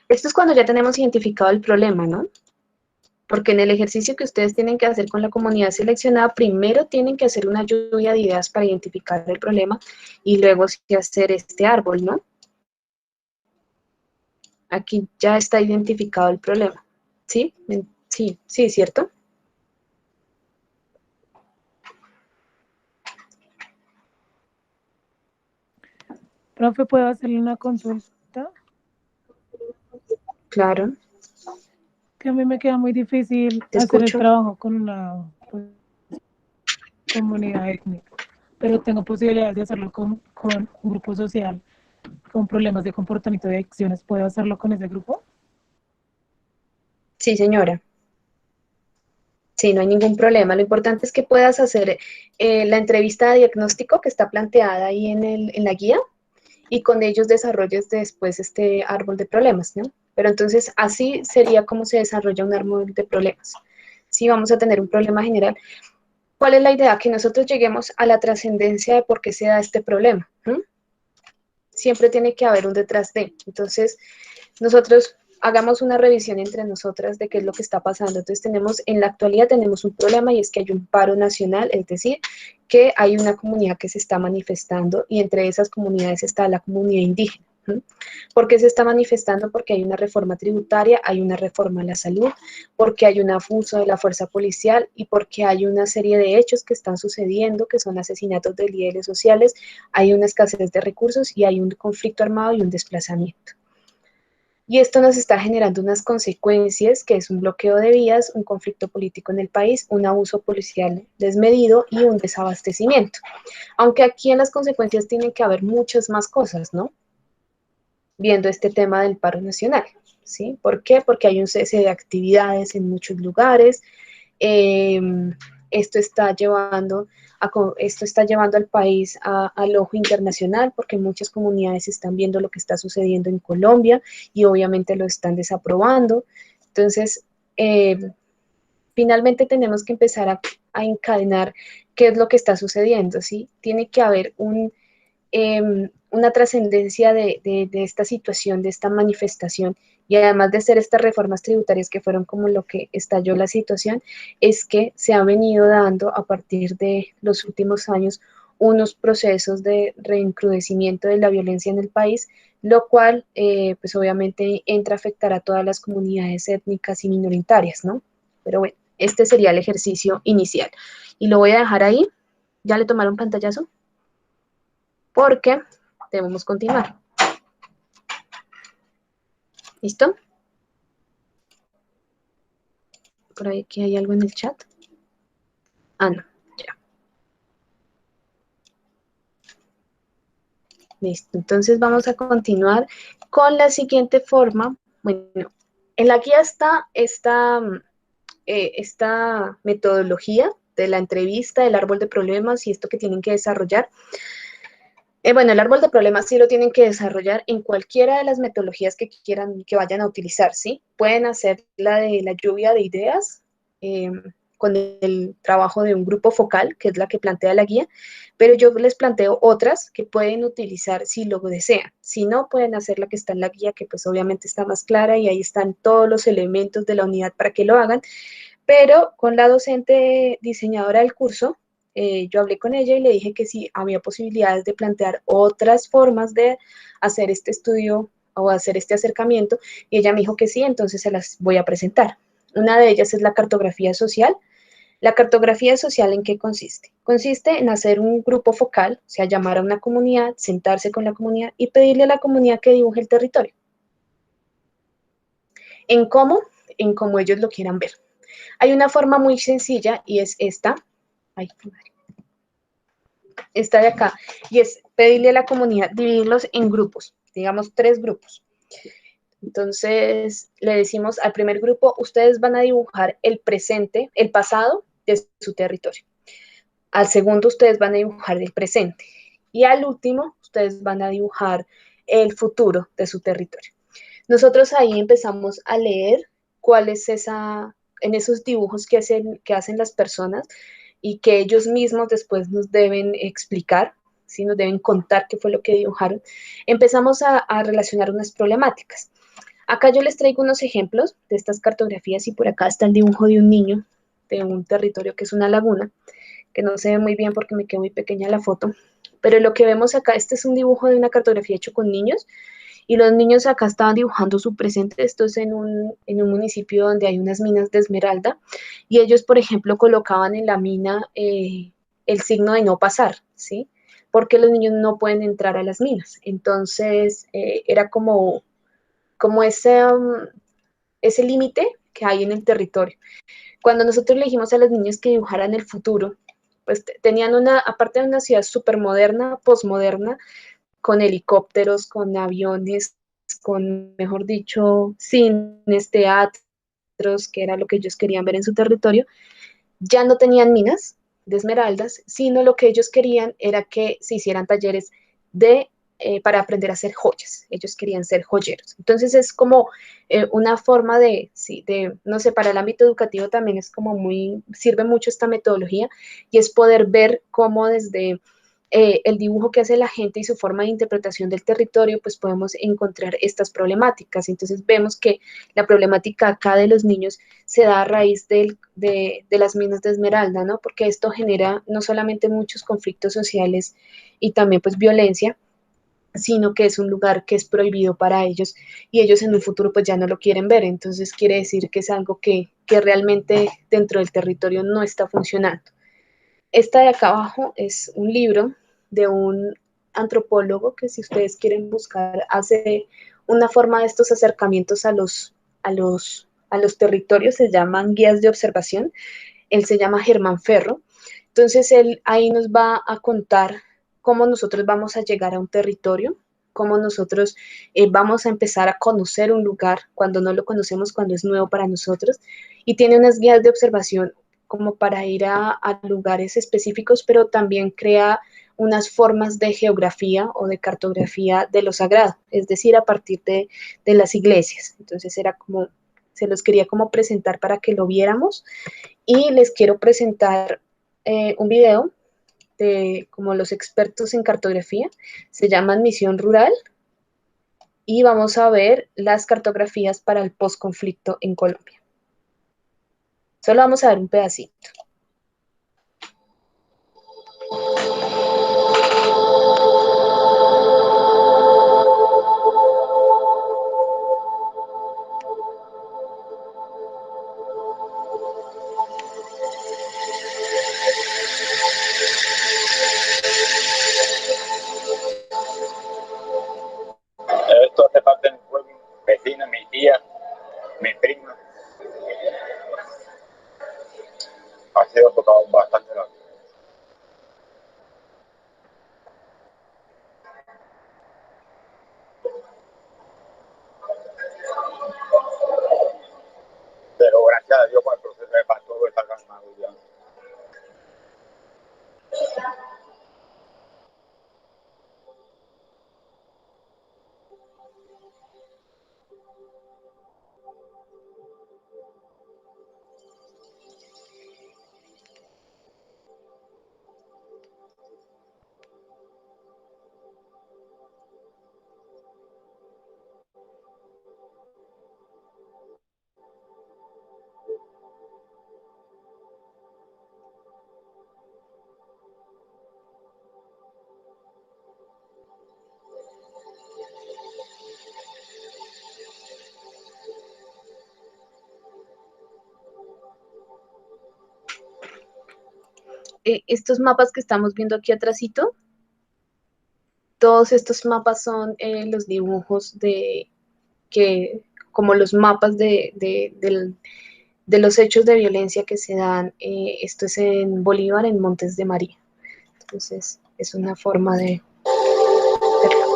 Speaker 1: Esto es cuando ya tenemos identificado el problema, ¿no? Porque en el ejercicio que ustedes tienen que hacer con la comunidad seleccionada, primero tienen que hacer una lluvia de ideas para identificar el problema y luego sí hacer este árbol, ¿no? Aquí ya está identificado el problema. ¿Sí? Sí, ¿cierto?
Speaker 10: Profe, ¿puedo hacerle una consulta?
Speaker 1: Claro.
Speaker 10: Que a mí me queda muy difícil
Speaker 1: Te
Speaker 10: hacer el
Speaker 1: escucho.
Speaker 10: trabajo con una comunidad étnica, pero tengo posibilidades de hacerlo con un grupo social con problemas de comportamiento y adicciones. ¿Puedo hacerlo con ese grupo?
Speaker 1: Sí, señora. Sí, no hay ningún problema. Lo importante es que puedas hacer la entrevista de diagnóstico que está planteada ahí en la guía y con ellos desarrolles después este árbol de problemas, ¿no? Pero entonces así sería como se desarrolla un árbol de problemas. Si vamos a tener un problema general, ¿cuál es la idea? Que nosotros lleguemos a la trascendencia de por qué se da este problema. Siempre tiene que haber un detrás de. Entonces, nosotros hagamos una revisión entre nosotras de qué es lo que está pasando. Entonces, en la actualidad tenemos un problema y es que hay un paro nacional, es decir, que hay una comunidad que se está manifestando y entre esas comunidades está la comunidad indígena. ¿Por qué se está manifestando? Porque hay una reforma tributaria, hay una reforma a la salud, porque hay un abuso de la fuerza policial y porque hay una serie de hechos que están sucediendo, que son asesinatos de líderes sociales, hay una escasez de recursos y hay un conflicto armado y un desplazamiento. Y esto nos está generando unas consecuencias, que es un bloqueo de vías, un conflicto político en el país, un abuso policial desmedido y un desabastecimiento. Aunque aquí en las consecuencias tienen que haber muchas más cosas, ¿no? Viendo este tema del paro nacional, ¿sí? ¿Por qué? Porque hay un cese de actividades en muchos lugares. Esto está llevando al país al ojo internacional porque muchas comunidades están viendo lo que está sucediendo en Colombia y obviamente lo están desaprobando. Entonces, finalmente tenemos que empezar a encadenar qué es lo que está sucediendo, ¿sí? Tiene que haber una trascendencia de esta situación, de esta manifestación, y además de hacer estas reformas tributarias que fueron como lo que estalló la situación, es que se ha venido dando a partir de los últimos años unos procesos de reencrudecimiento de la violencia en el país, lo cual pues obviamente entra a afectar a todas las comunidades étnicas y minoritarias, ¿no? Pero bueno, este sería el ejercicio inicial. Y lo voy a dejar ahí. ¿Ya le tomaron pantallazo? Porque debemos continuar. ¿Listo? Por ahí que hay algo en el chat. Ah, no, ya. Listo, entonces vamos a continuar con la siguiente forma. Bueno, en la guía está esta metodología de la entrevista, el árbol de problemas y esto que tienen que desarrollar. Bueno, el árbol de problemas sí lo tienen que desarrollar en cualquiera de las metodologías que quieran, que vayan a utilizar, ¿sí? Pueden hacer la de la lluvia de ideas con el trabajo de un grupo focal, que es la que plantea la guía, pero yo les planteo otras que pueden utilizar si lo desean. Si no, pueden hacer la que está en la guía, que pues obviamente está más clara y ahí están todos los elementos de la unidad para que lo hagan, pero con la docente diseñadora del curso, yo hablé con ella y le dije que sí había posibilidades de plantear otras formas de hacer este estudio o hacer este acercamiento, y ella me dijo que sí, entonces se las voy a presentar. Una de ellas es la cartografía social. ¿La cartografía social en qué consiste? Consiste en hacer un grupo focal, o sea, llamar a una comunidad, sentarse con la comunidad y pedirle a la comunidad que dibuje el territorio. ¿En cómo? En cómo ellos lo quieran ver. Hay una forma muy sencilla y es esta. Ay, esta de acá. Y es pedirle a la comunidad dividirlos en grupos, digamos 3 grupos. Entonces le decimos al primer grupo, ustedes van a dibujar el presente, el pasado de su territorio. Al segundo, ustedes van a dibujar el presente. Y al último, ustedes van a dibujar el futuro de su territorio. Nosotros ahí empezamos a leer cuál es en esos dibujos que hacen las personas y que ellos mismos después nos deben explicar, ¿sí? Nos deben contar qué fue lo que dibujaron. Empezamos a relacionar unas problemáticas. Acá yo les traigo unos ejemplos de estas cartografías y por acá está el dibujo de un niño de un territorio que es una laguna, que no se ve muy bien porque me quedó muy pequeña la foto, pero lo que vemos acá, este es un dibujo de una cartografía hecho con niños, y los niños acá estaban dibujando su presente. Esto es en un municipio donde hay unas minas de esmeralda, y ellos, por ejemplo, colocaban en la mina el signo de no pasar, ¿sí? Porque los niños no pueden entrar a las minas. Entonces, era como ese límite que hay en el territorio. Cuando nosotros le dijimos a los niños que dibujaran el futuro, pues tenían aparte de una ciudad súper moderna, posmoderna, con helicópteros, con aviones, con, mejor dicho, cines, teatros, que era lo que ellos querían ver en su territorio, ya no tenían minas de esmeraldas, sino lo que ellos querían era que se hicieran talleres para aprender a hacer joyas. Ellos querían ser joyeros. Entonces es como una forma sí, no sé, para el ámbito educativo también es como sirve mucho esta metodología, y es poder ver cómo desde el dibujo que hace la gente y su forma de interpretación del territorio, pues podemos encontrar estas problemáticas. Entonces vemos que la problemática acá de los niños se da a raíz de las minas de esmeralda, ¿no? Porque esto genera no solamente muchos conflictos sociales y también pues violencia, sino que es un lugar que es prohibido para ellos, y ellos en un futuro pues ya no lo quieren ver. Entonces quiere decir que es algo que realmente dentro del territorio no está funcionando. Esta de acá abajo es un libro de un antropólogo que, si ustedes quieren buscar, hace una forma de estos acercamientos a los territorios, se llaman guías de observación. Él se llama Germán Ferro. Entonces él ahí nos va a contar cómo nosotros vamos a llegar a un territorio, cómo nosotros vamos a empezar a conocer un lugar cuando no lo conocemos, cuando es nuevo para nosotros, y tiene unas guías de observación como para ir a lugares específicos, pero también crea unas formas de geografía o de cartografía de lo sagrado, es decir, a partir de las iglesias. Entonces era como, se los quería como presentar para que lo viéramos, y les quiero presentar un video de como los expertos en cartografía, se llama Misión Rural, y vamos a ver las cartografías para el posconflicto en Colombia. Solo vamos a ver un pedacito.
Speaker 7: Esto hace parte de mi pueblo, vecina, mi tía, mi prima. Ha sido tocado bastante largo. Pero gracias a Dios con el proceso de paz todo está calmado ya.
Speaker 1: Estos mapas que estamos viendo aquí atrásito, todos estos mapas son los dibujos como los mapas de los hechos de violencia que se dan. Esto es en Bolívar, en Montes de María. Entonces, es una forma de verlo.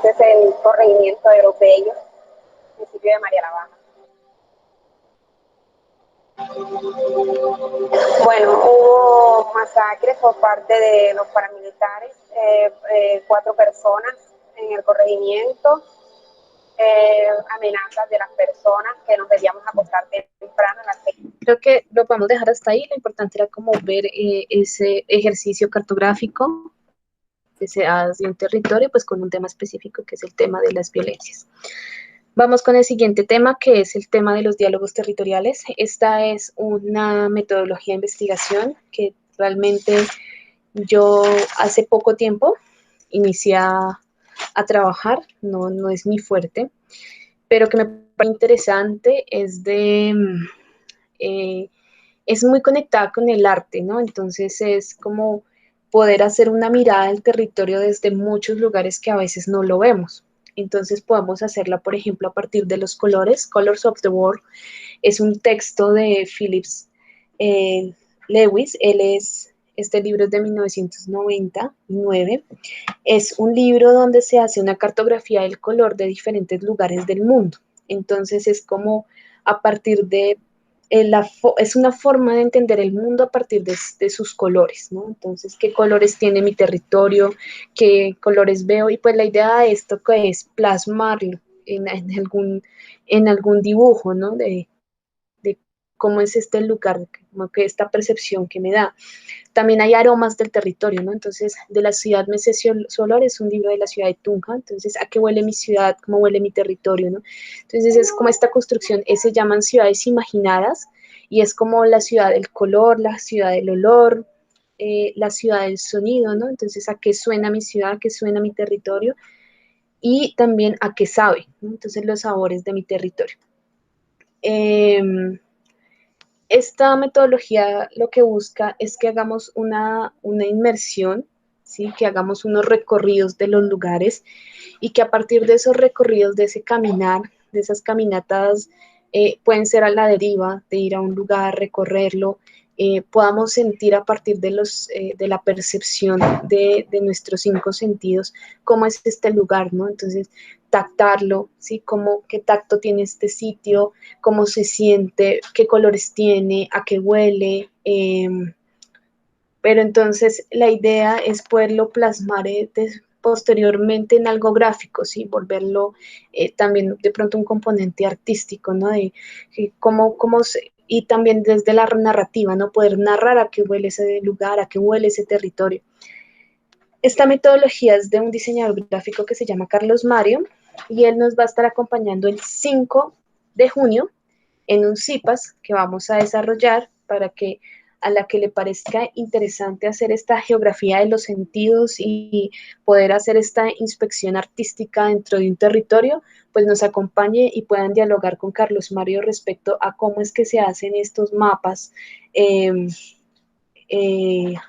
Speaker 11: Este es el corregimiento de Los Bellos, municipio de María la Baja. Bueno, hubo masacres por parte de los paramilitares, 4 personas en el corregimiento, amenazas de las personas que nos debíamos acostar temprano a las 6.
Speaker 1: Creo que lo podemos dejar hasta ahí. Lo importante era como ver ese ejercicio cartográfico que se hace de un territorio, pues con un tema específico que es el tema de las violencias. Vamos con el siguiente tema, que es el tema de los diálogos territoriales. Esta es una metodología de investigación que realmente yo hace poco tiempo inicié a trabajar, no es mi fuerte, pero que me parece interesante, es muy conectada con el arte, ¿no? Entonces es como poder hacer una mirada del territorio desde muchos lugares que a veces no lo vemos. Entonces podemos hacerla, por ejemplo, a partir de los colores. Colors of the World es un texto de Phillips Lewis. Este libro es de 1999. Es un libro donde se hace una cartografía del color de diferentes lugares del mundo. Entonces es como a partir de es una forma de entender el mundo a partir de sus colores, ¿no? Entonces, ¿qué colores tiene mi territorio? ¿Qué colores veo? Y pues la idea de esto que es plasmarlo en algún dibujo, ¿no? De cómo es este lugar, como que esta percepción que me da. También hay aromas del territorio, ¿no? Entonces, de la ciudad me sé su olor, es un libro de la ciudad de Tunja. Entonces, ¿a qué huele mi ciudad? ¿Cómo huele mi territorio, no? Entonces, es como esta construcción, se llaman ciudades imaginadas, y es como la ciudad del color, la ciudad del olor, la ciudad del sonido, ¿no? Entonces, ¿a qué suena mi ciudad? ¿A qué suena mi territorio? Y también a qué sabe, ¿no? Entonces, los sabores de mi territorio. Esta metodología lo que busca es que hagamos una inmersión, ¿sí? Que hagamos unos recorridos de los lugares y que a partir de esos recorridos, de ese caminar, de esas caminatas, pueden ser a la deriva, de ir a un lugar, recorrerlo, podamos sentir a partir de la percepción de nuestros 5 sentidos cómo es este lugar, ¿no? Entonces, tactarlo, ¿sí? ¿Qué tacto tiene este sitio? ¿Cómo se siente? ¿Qué colores tiene? ¿A qué huele? Pero entonces la idea es poderlo plasmar posteriormente en algo gráfico, ¿sí? Volverlo también de pronto un componente artístico, ¿no? De y también desde la narrativa, ¿no? Poder narrar a qué huele ese lugar, a qué huele ese territorio. Esta metodología es de un diseñador gráfico que se llama Carlos Mario, y él nos va a estar acompañando el 5 de junio en un CIPAS que vamos a desarrollar para que a la que le parezca interesante hacer esta geografía de los sentidos y poder hacer esta inspección artística dentro de un territorio, pues nos acompañe y puedan dialogar con Carlos Mario respecto a cómo es que se hacen estos mapas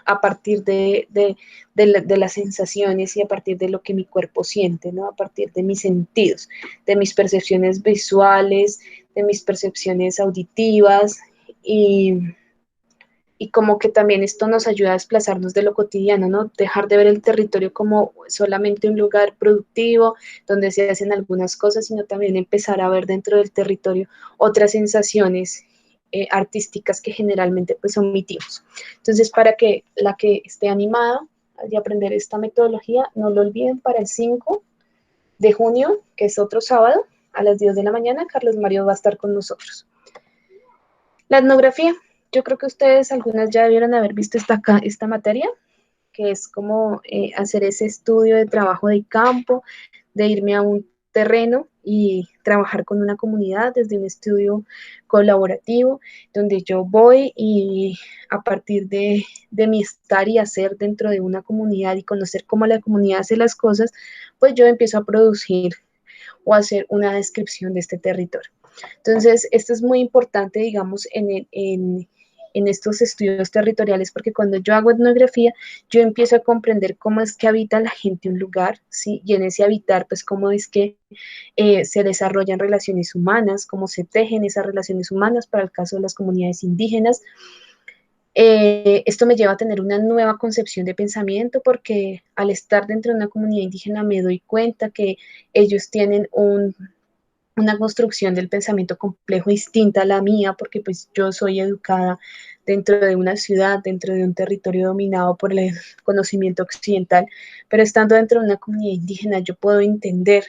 Speaker 1: a partir de las sensaciones y a partir de lo que mi cuerpo siente, ¿no? A partir de mis sentidos, de mis percepciones visuales, de mis percepciones auditivas, y como que también esto nos ayuda a desplazarnos de lo cotidiano, ¿no? Dejar de ver el territorio como solamente un lugar productivo donde se hacen algunas cosas, sino también empezar a ver dentro del territorio otras sensaciones artísticas que generalmente pues omitimos. Entonces, para que la que esté animada de aprender esta metodología, no lo olviden, para el 5 de junio, que es otro sábado, a las 10 de la mañana, Carlos Mario va a estar con nosotros. La etnografía. Yo creo que ustedes algunas ya debieron haber visto esta materia, que es como hacer ese estudio de trabajo de campo, de irme a un terreno y trabajar con una comunidad desde un estudio colaborativo, donde yo voy y a partir de mi estar y hacer dentro de una comunidad y conocer cómo la comunidad hace las cosas, pues yo empiezo a producir o a hacer una descripción de este territorio. Entonces, esto es muy importante, digamos, en estos estudios territoriales, porque cuando yo hago etnografía, yo empiezo a comprender cómo es que habita la gente un lugar, ¿sí? Y en ese habitar, pues cómo es que se desarrollan relaciones humanas, cómo se tejen esas relaciones humanas para el caso de las comunidades indígenas. Esto me lleva a tener una nueva concepción de pensamiento porque al estar dentro de una comunidad indígena me doy cuenta que ellos tienen una construcción del pensamiento complejo distinta a la mía, porque pues yo soy educada dentro de una ciudad, dentro de un territorio dominado por el conocimiento occidental, pero estando dentro de una comunidad indígena yo puedo entender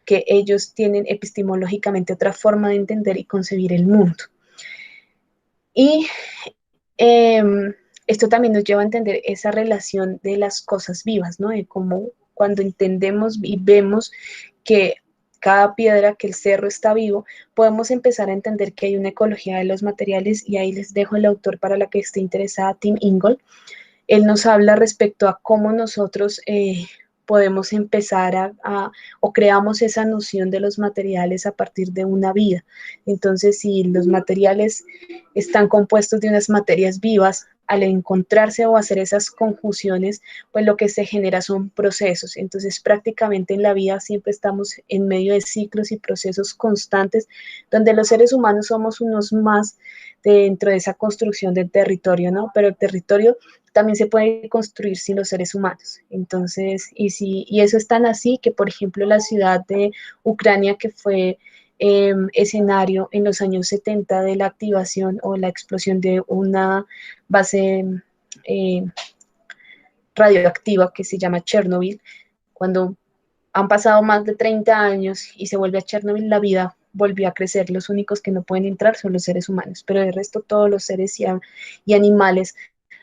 Speaker 1: que ellos tienen epistemológicamente otra forma de entender y concebir el mundo. Y esto también nos lleva a entender esa relación de las cosas vivas, ¿no? De cómo cuando entendemos y vemos que cada piedra, que el cerro está vivo, podemos empezar a entender que hay una ecología de los materiales, y ahí les dejo el autor para la que esté interesada, Tim Ingold. Él nos habla respecto a cómo nosotros podemos empezar o creamos esa noción de los materiales a partir de una vida. Entonces, si los materiales están compuestos de unas materias vivas, al encontrarse o hacer esas conjunciones, pues lo que se genera son procesos. Entonces, prácticamente en la vida siempre estamos en medio de ciclos y procesos constantes, donde los seres humanos somos unos más dentro de esa construcción del territorio, ¿no? Pero el territorio también se puede construir sin los seres humanos. Entonces, y eso es tan así que, por ejemplo, la ciudad de Ucrania, que fue escenario en los años 70 de la activación o la explosión de una base radioactiva que se llama Chernobyl, cuando han pasado más de 30 años y se vuelve a Chernobyl, la vida volvió a crecer. Los únicos que no pueden entrar son los seres humanos, pero el resto todos los seres y animales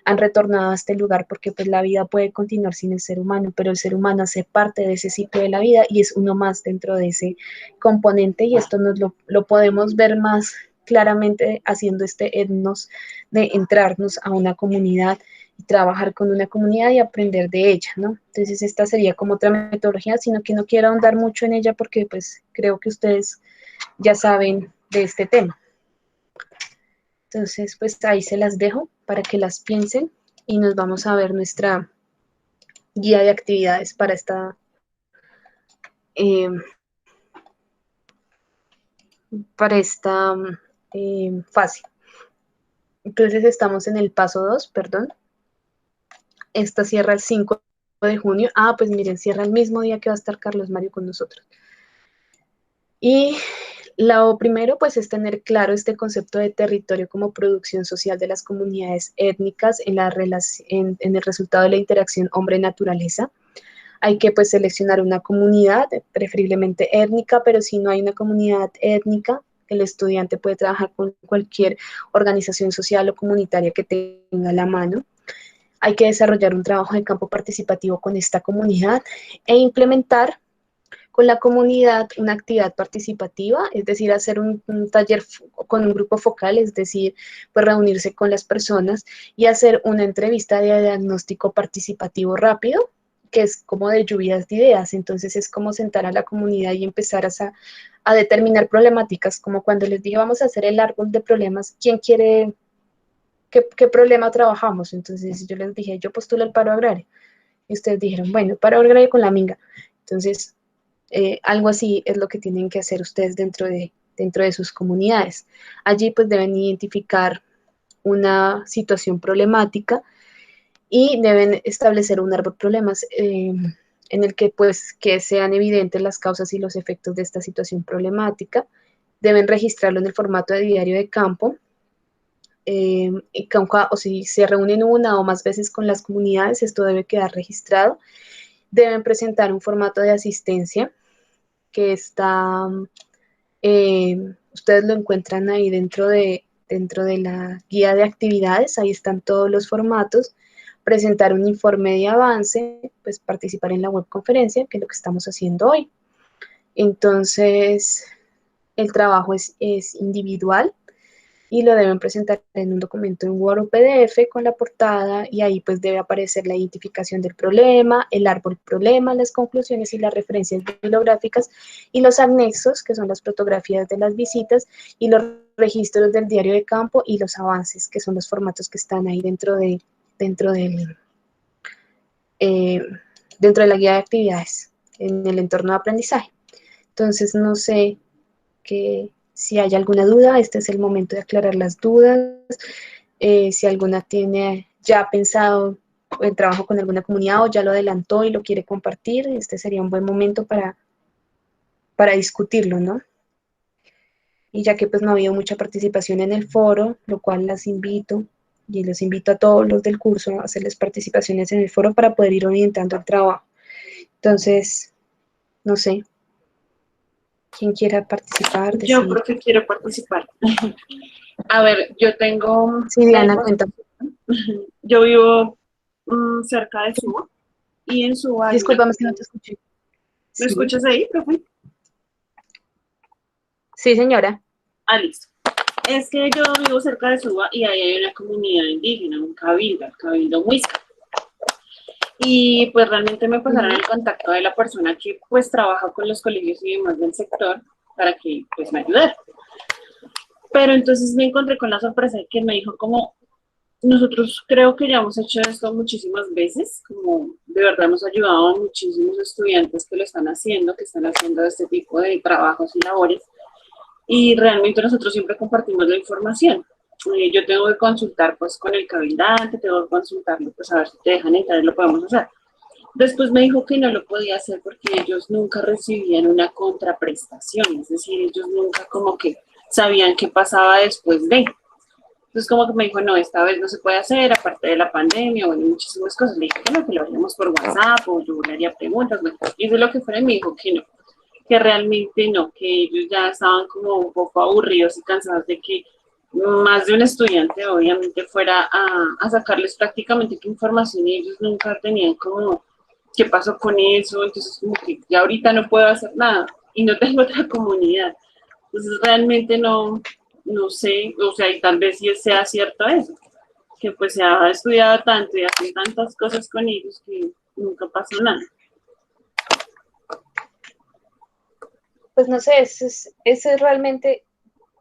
Speaker 1: han retornado a este lugar porque pues la vida puede continuar sin el ser humano, pero el ser humano hace parte de ese ciclo de la vida y es uno más dentro de ese componente, y esto nos lo podemos ver más claramente haciendo este etnos de entrarnos a una comunidad y trabajar con una comunidad y aprender de ella, ¿no? Entonces esta sería como otra metodología, sino que no quiero ahondar mucho en ella porque pues creo que ustedes ya saben de este tema. Entonces, pues ahí se las dejo para que las piensen y nos vamos a ver nuestra guía de actividades para esta fase. Entonces estamos en el paso 2, perdón. Esta cierra el 5 de junio. Ah, pues miren, cierra el mismo día que va a estar Carlos Mario con nosotros. Y lo primero, pues, es tener claro este concepto de territorio como producción social de las comunidades étnicas en el resultado de la interacción hombre-naturaleza. Hay que, pues, seleccionar una comunidad, preferiblemente étnica, pero si no hay una comunidad étnica, el estudiante puede trabajar con cualquier organización social o comunitaria que tenga a la mano. Hay que desarrollar un trabajo de campo participativo con esta comunidad e implementar con la comunidad una actividad participativa, es decir, hacer un taller con un grupo focal, es decir, pues reunirse con las personas y hacer una entrevista de diagnóstico participativo rápido, que es como de lluvias de ideas. Entonces es como sentar a la comunidad y empezar a determinar problemáticas, como cuando les dije vamos a hacer el árbol de problemas, ¿quién quiere, qué problema trabajamos? Entonces yo les dije, yo postulo el paro agrario, y ustedes dijeron, bueno, paro agrario con la minga. Entonces algo así es lo que tienen que hacer ustedes dentro de sus comunidades. Allí pues deben identificar una situación problemática y deben establecer un árbol de problemas en el que pues que sean evidentes las causas y los efectos de esta situación problemática. Deben registrarlo en el formato de diario de campo, o si se reúnen una o más veces con las comunidades, esto debe quedar registrado. Deben presentar un formato de asistencia que está, ustedes lo encuentran ahí dentro de la guía de actividades, ahí están todos los formatos. Presentar un informe de avance, pues participar en la webconferencia, que es lo que estamos haciendo hoy. Entonces, el trabajo es individual y lo deben presentar en un documento en Word o PDF con la portada, y ahí pues debe aparecer la identificación del problema, el árbol problema, las conclusiones y las referencias bibliográficas y los anexos, que son las fotografías de las visitas y los registros del diario de campo y los avances, que son los formatos que están ahí dentro de la guía de actividades en el entorno de aprendizaje. Entonces, no sé si hay alguna duda, este es el momento de aclarar las dudas. si alguna tiene ya pensado el trabajo con alguna comunidad o ya lo adelantó y lo quiere compartir, este sería un buen momento para discutirlo, ¿no? Y ya que pues no ha habido mucha participación en el foro, lo cual las invito y los invito a todos los del curso a hacerles participaciones en el foro para poder ir orientando el trabajo. Entonces, no sé, ¿quién quiera participar?
Speaker 2: Yo creo que quiero participar. A ver, yo tengo...
Speaker 1: Sí, Diana, cuéntame.
Speaker 2: Yo vivo cerca de Suba y en Suba...
Speaker 1: Discúlpame si no te escuché.
Speaker 2: ¿Me escuchas ahí, profe?
Speaker 1: Sí, señora.
Speaker 2: Ah, listo. Es que yo vivo cerca de Suba y ahí hay una comunidad indígena, un cabildo, el cabildo Muisca. Y pues realmente me pasaron el contacto de la persona que pues trabaja con los colegios y demás del sector para que pues me ayudara. Pero entonces me encontré con la sorpresa de que me dijo como, nosotros creo que ya hemos hecho esto muchísimas veces, como de verdad hemos ayudado a muchísimos estudiantes que lo están haciendo, que están haciendo este tipo de trabajos y labores, y realmente nosotros siempre compartimos la información. Yo tengo que consultar pues con el cabildante, tengo que consultarlo pues a ver si te dejan entrar y lo podemos hacer. Después me dijo que no lo podía hacer porque ellos nunca recibían una contraprestación, es decir, ellos nunca como que sabían qué pasaba después de. Entonces como que me dijo, no, esta vez no se puede hacer, aparte de la pandemia, bueno, muchísimas cosas. Le dije que no, que lo haríamos por WhatsApp, o yo le haría preguntas, bueno, hice lo que fuera y me dijo que no, que realmente no, que ellos ya estaban como un poco aburridos y cansados de que más de un estudiante obviamente fuera a sacarles prácticamente qué información y ellos nunca tenían como qué pasó con eso, entonces como que ya ahorita no puedo hacer nada y no tengo otra comunidad. Entonces realmente no sé, o sea, y tal vez sí sea cierto eso, que pues se ha estudiado tanto y hacen tantas cosas con ellos que nunca pasó nada.
Speaker 1: Pues no sé, ese es realmente,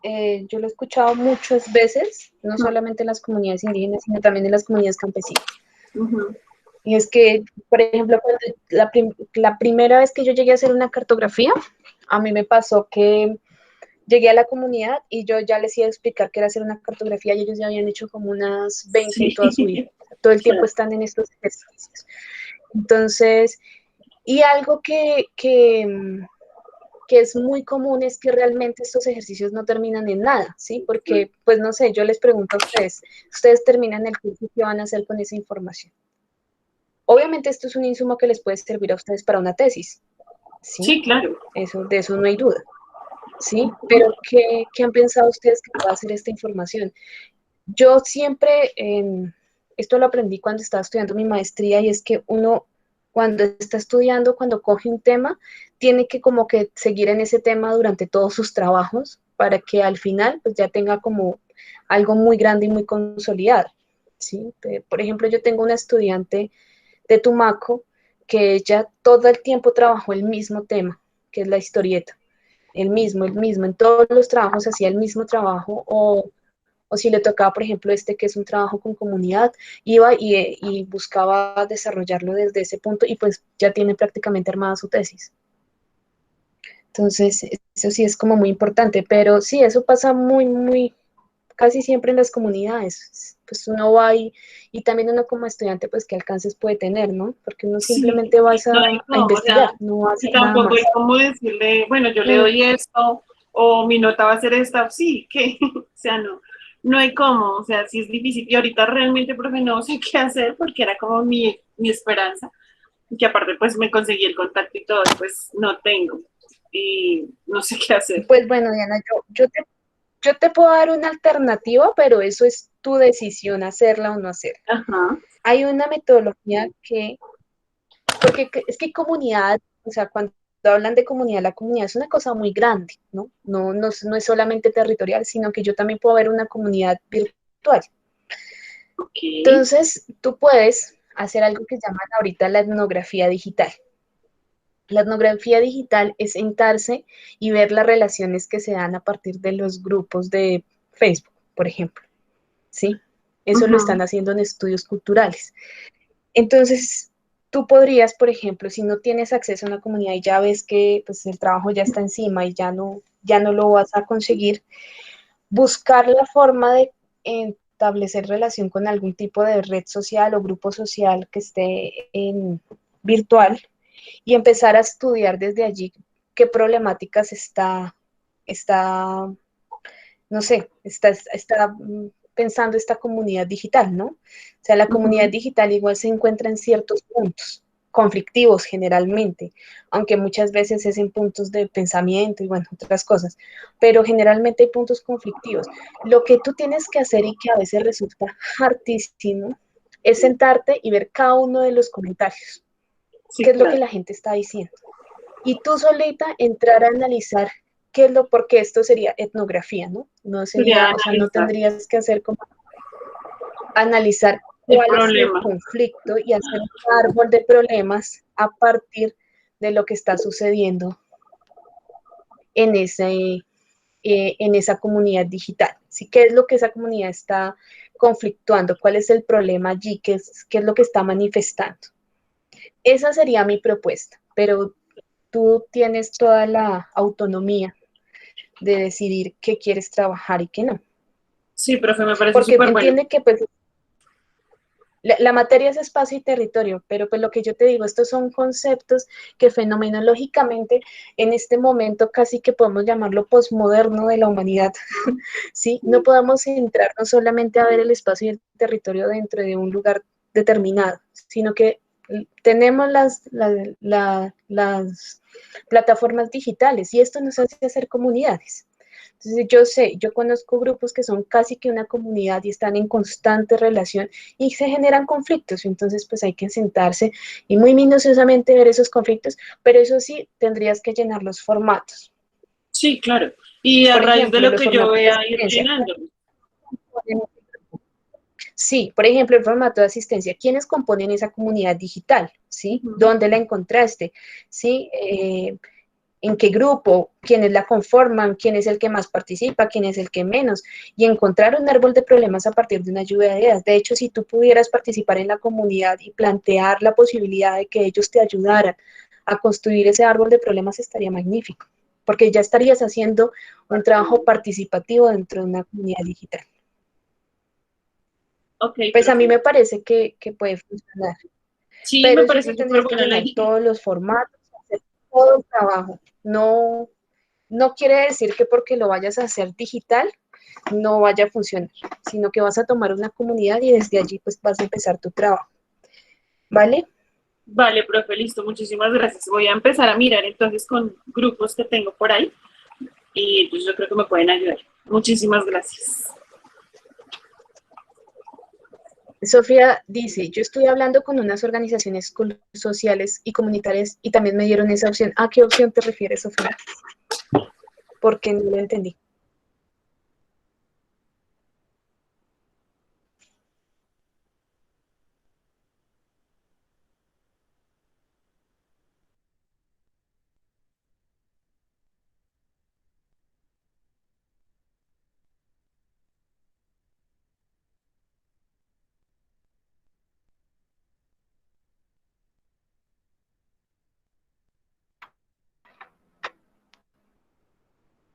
Speaker 1: yo lo he escuchado muchas veces, no solamente en las comunidades indígenas, sino también en las comunidades campesinas. Y es que, por ejemplo, cuando la primera vez que yo llegué a hacer una cartografía, a mí me pasó que llegué a la comunidad y yo ya les iba a explicar qué era hacer una cartografía y ellos ya habían hecho como unas 20 en toda su vida. Todo el tiempo están en estos ejercicios. Entonces, y algo que es muy común es que realmente estos ejercicios no terminan en nada, ¿sí? Porque, pues no sé, yo les pregunto a ustedes terminan el curso y ¿qué van a hacer con esa información? Obviamente esto es un insumo que les puede servir a ustedes para una tesis, ¿sí?
Speaker 2: Sí, claro.
Speaker 1: De eso no hay duda, ¿sí? Pero ¿qué han pensado ustedes que va a hacer esta información? Yo siempre, esto lo aprendí cuando estaba estudiando mi maestría, y es que uno cuando está estudiando, cuando coge un tema, tiene que como que seguir en ese tema durante todos sus trabajos para que al final pues ya tenga como algo muy grande y muy consolidado, ¿sí? Por ejemplo, yo tengo una estudiante de Tumaco que ella todo el tiempo trabajó el mismo tema, que es la historieta, el mismo, en todos los trabajos hacía el mismo trabajo, o si le tocaba, por ejemplo, que es un trabajo con comunidad, iba y buscaba desarrollarlo desde ese punto y pues ya tiene prácticamente armada su tesis. Entonces, eso sí es como muy importante, pero sí, eso pasa casi siempre en las comunidades. Pues uno va y también uno como estudiante, pues qué alcances puede tener, ¿no? Porque uno simplemente vas a investigar, no a hacer nada más.
Speaker 2: Tampoco hay como decirle, bueno, yo le doy esto, o mi nota va a ser esta, sí, que, o sea, no hay cómo, o sea, sí es difícil. Y ahorita realmente, profe, no sé qué hacer, porque era como mi esperanza, que aparte pues me conseguí el contacto y todo, pues no tengo, y no sé qué hacer.
Speaker 1: Pues bueno, Diana, yo te puedo dar una alternativa, pero eso es tu decisión, hacerla o no hacerla.
Speaker 2: Ajá.
Speaker 1: Hay una metodología porque es que comunidad, o sea, cuando hablan de comunidad, la comunidad es una cosa muy grande, ¿no? No es solamente territorial, sino que yo también puedo ver una comunidad virtual.
Speaker 2: Okay.
Speaker 1: Entonces, tú puedes hacer algo que llaman ahorita la etnografía digital. La etnografía digital es sentarse y ver las relaciones que se dan a partir de los grupos de Facebook, por ejemplo, ¿sí? Eso lo están haciendo en estudios culturales. Entonces, tú podrías, por ejemplo, si no tienes acceso a una comunidad y ya ves que pues, el trabajo ya está encima y ya no lo vas a conseguir, buscar la forma de establecer relación con algún tipo de red social o grupo social que esté en virtual y empezar a estudiar desde allí qué problemáticas está no sé, está pensando esta comunidad digital, ¿no? O sea, la comunidad digital igual se encuentra en ciertos puntos conflictivos generalmente, aunque muchas veces es en puntos de pensamiento y bueno, otras cosas, pero generalmente hay puntos conflictivos. Lo que tú tienes que hacer y que a veces resulta hartísimo es sentarte y ver cada uno de los comentarios,
Speaker 2: Sí,
Speaker 1: qué es lo
Speaker 2: claro.
Speaker 1: que la gente está diciendo. Y tú solita entrar a analizar qué es porque esto sería etnografía, ¿no? No sería, o sea, no tendrías que hacer como analizar cuál es el conflicto y hacer un árbol de problemas a partir de lo que está sucediendo en esa comunidad digital. ¿Sí? ¿Qué es lo que esa comunidad está conflictuando? ¿Cuál es el problema allí? ¿Qué es lo que está manifestando? Esa sería mi propuesta, pero tú tienes toda la autonomía de decidir qué quieres trabajar y qué no.
Speaker 2: Sí, profe, me parece
Speaker 1: porque
Speaker 2: súper bueno.
Speaker 1: entiende que pues la materia es espacio y territorio, pero pues lo que yo te digo, estos son conceptos que fenomenológicamente en este momento casi que podemos llamarlo posmoderno de la humanidad, ¿sí? No podemos centrarnos solamente a ver el espacio y el territorio dentro de un lugar determinado, sino que tenemos las plataformas digitales y esto nos hace hacer comunidades. Entonces yo conozco grupos que son casi que una comunidad y están en constante relación y se generan conflictos, entonces pues hay que sentarse y muy minuciosamente ver esos conflictos, pero eso sí, tendrías que llenar los formatos.
Speaker 2: Sí, claro. Y a raíz de lo que yo vea ir llenando.
Speaker 1: Sí, por ejemplo, el formato de asistencia, ¿quiénes componen esa comunidad digital? ¿Sí? ¿Dónde la encontraste? ¿Sí? ¿En qué grupo? ¿Quiénes la conforman? ¿Quién es el que más participa? ¿Quién es el que menos? Y encontrar un árbol de problemas a partir de una lluvia de ideas. De hecho, si tú pudieras participar en la comunidad y plantear la posibilidad de que ellos te ayudaran a construir ese árbol de problemas, estaría magnífico, porque ya estarías haciendo un trabajo participativo dentro de una comunidad digital.
Speaker 2: Okay,
Speaker 1: pues a mí me parece que puede funcionar.
Speaker 2: Sí,
Speaker 1: pero
Speaker 2: me
Speaker 1: eso
Speaker 2: parece
Speaker 1: sí tendrías que llenar
Speaker 2: idea.
Speaker 1: todos los formatos, hacer todo el trabajo. No quiere decir que porque lo vayas a hacer digital no vaya a funcionar, sino que vas a tomar una comunidad y desde allí pues vas a empezar tu trabajo. ¿Vale?
Speaker 2: Vale, profe, listo, muchísimas gracias. Voy a empezar a mirar entonces con grupos que tengo por ahí y pues yo creo que me pueden ayudar. Muchísimas gracias.
Speaker 1: Sofía dice, yo estoy hablando con unas organizaciones sociales y comunitarias y también me dieron esa opción. ¿A qué opción te refieres, Sofía? Porque no lo entendí.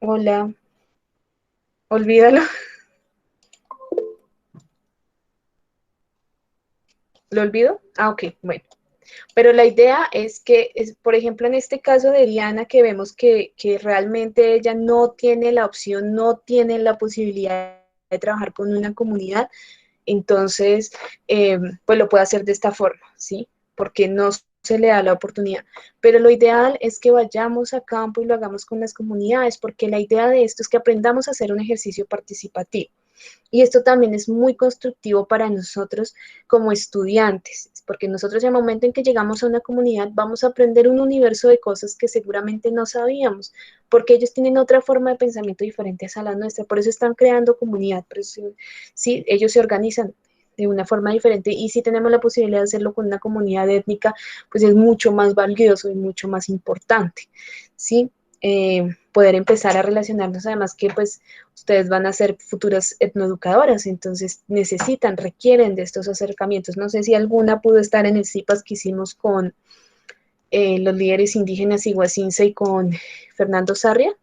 Speaker 1: Hola. Olvídalo. ¿Lo olvido? Ah, ok, bueno. Pero la idea es que, por ejemplo, en este caso de Diana, que vemos que realmente ella no tiene la opción, no tiene la posibilidad de trabajar con una comunidad, entonces, pues lo puede hacer de esta forma, ¿sí? Porque no se le da la oportunidad. Pero lo ideal es que vayamos a campo y lo hagamos con las comunidades, porque la idea de esto es que aprendamos a hacer un ejercicio participativo. Y esto también es muy constructivo para nosotros como estudiantes, porque nosotros en el momento en que llegamos a una comunidad vamos a aprender un universo de cosas que seguramente no sabíamos, porque ellos tienen otra forma de pensamiento diferente a la nuestra, por eso están creando comunidad, por eso, sí, ellos se organizan de una forma diferente y si tenemos la posibilidad de hacerlo con una comunidad étnica, pues es mucho más valioso y mucho más importante, ¿sí? Poder empezar a relacionarnos, además que pues ustedes van a ser futuras etnoeducadoras, entonces necesitan, requieren de estos acercamientos. No sé si alguna pudo estar en el CIPAS que hicimos con los líderes indígenas Iguacince y con Fernando Sarria.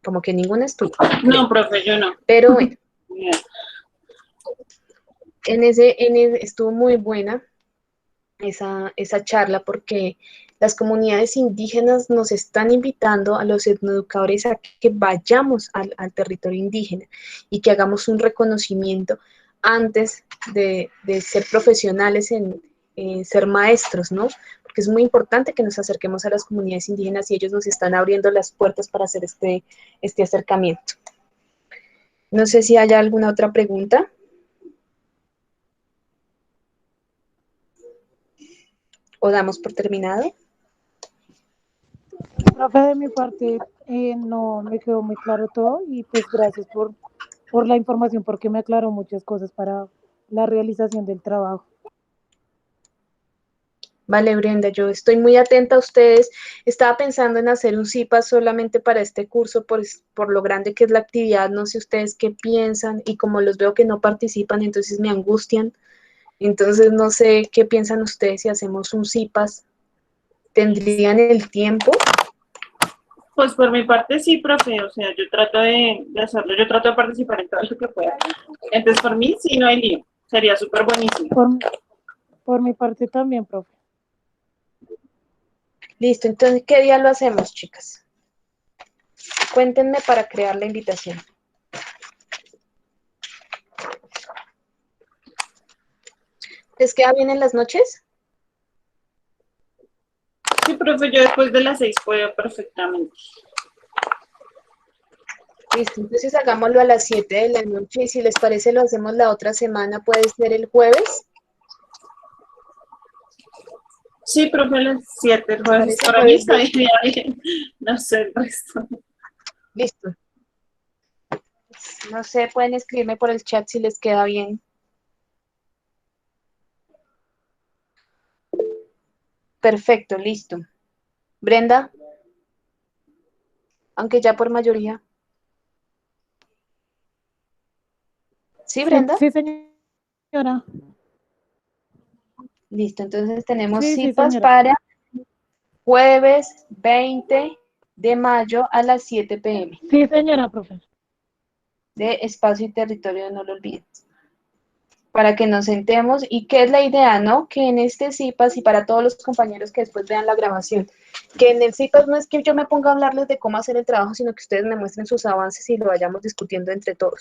Speaker 1: Como que ninguna estuvo.
Speaker 2: No, profe, yo no.
Speaker 1: Pero bueno.
Speaker 2: oportunidad.
Speaker 1: Estuvo muy buena esa charla porque las comunidades indígenas nos están invitando a los etnoeducadores a que vayamos al territorio indígena y que hagamos un reconocimiento antes de ser profesionales en ser maestros, ¿no? Porque es muy importante que nos acerquemos a las comunidades indígenas y ellos nos están abriendo las puertas para hacer este acercamiento. No sé si haya alguna otra pregunta. ¿O damos por terminado?
Speaker 10: Profe, de mi parte, no me quedó muy claro todo y pues gracias por la información porque me aclaró muchas cosas para la realización del trabajo.
Speaker 1: Vale, Brenda, yo estoy muy atenta a ustedes. Estaba pensando en hacer un CIPA solamente para este curso por lo grande que es la actividad. No sé ustedes qué piensan y como los veo que no participan, entonces me angustian. Entonces no sé qué piensan ustedes si hacemos un CIPAS. ¿Tendrían el tiempo?
Speaker 2: Pues por mi parte sí, profe, o sea, yo trato de hacerlo, yo trato de participar en todo lo que pueda. Entonces por mí sí, no hay lío, sería súper buenísimo.
Speaker 10: Por mi parte también, profe.
Speaker 1: Listo, entonces, ¿qué día lo hacemos, chicas? Cuéntenme para crear la invitación. ¿Les queda bien en las noches?
Speaker 2: Sí, profe, yo después de las 6 puedo perfectamente.
Speaker 1: Listo, entonces hagámoslo a las 7 de la noche y si les parece lo hacemos la otra semana, puede ser el jueves.
Speaker 2: Sí, profe, a las 7 el jueves.
Speaker 1: Parece
Speaker 2: Para mí
Speaker 1: jueves
Speaker 2: está bien, no sé el resto.
Speaker 1: Listo. No sé, pueden escribirme por el chat si les queda bien. Perfecto, listo. Brenda, aunque ya por mayoría. ¿Sí, Brenda?
Speaker 10: Sí, señora.
Speaker 1: Listo, entonces tenemos
Speaker 10: Sí,
Speaker 1: citas
Speaker 10: señora.
Speaker 1: para jueves 20 de mayo a las 7 p.m.
Speaker 10: Sí, señora, profe.
Speaker 1: de Espacio y Territorio, no lo olvides. Para que nos sentemos y qué es la idea, ¿no? Que en este CIPAS y para todos los compañeros que después vean la grabación, que en el CIPAS no es que yo me ponga a hablarles de cómo hacer el trabajo, sino que ustedes me muestren sus avances y lo vayamos discutiendo entre todos.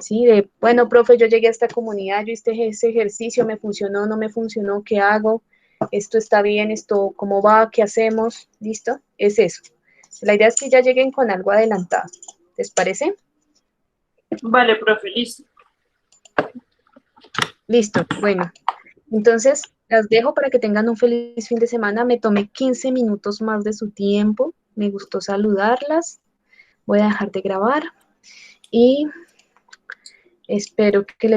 Speaker 1: Sí, bueno, profe, yo llegué a esta comunidad, yo hice ese ejercicio, me funcionó, no me funcionó, ¿qué hago? Esto está bien, esto, ¿cómo va? ¿Qué hacemos? ¿Listo? Es eso. La idea es que ya lleguen con algo adelantado. ¿Les parece?
Speaker 2: Vale, profe, listo.
Speaker 1: Listo, bueno. Entonces, las dejo para que tengan un feliz fin de semana. Me tomé 15 minutos más de su tiempo. Me gustó saludarlas. Voy a dejar de grabar y espero que les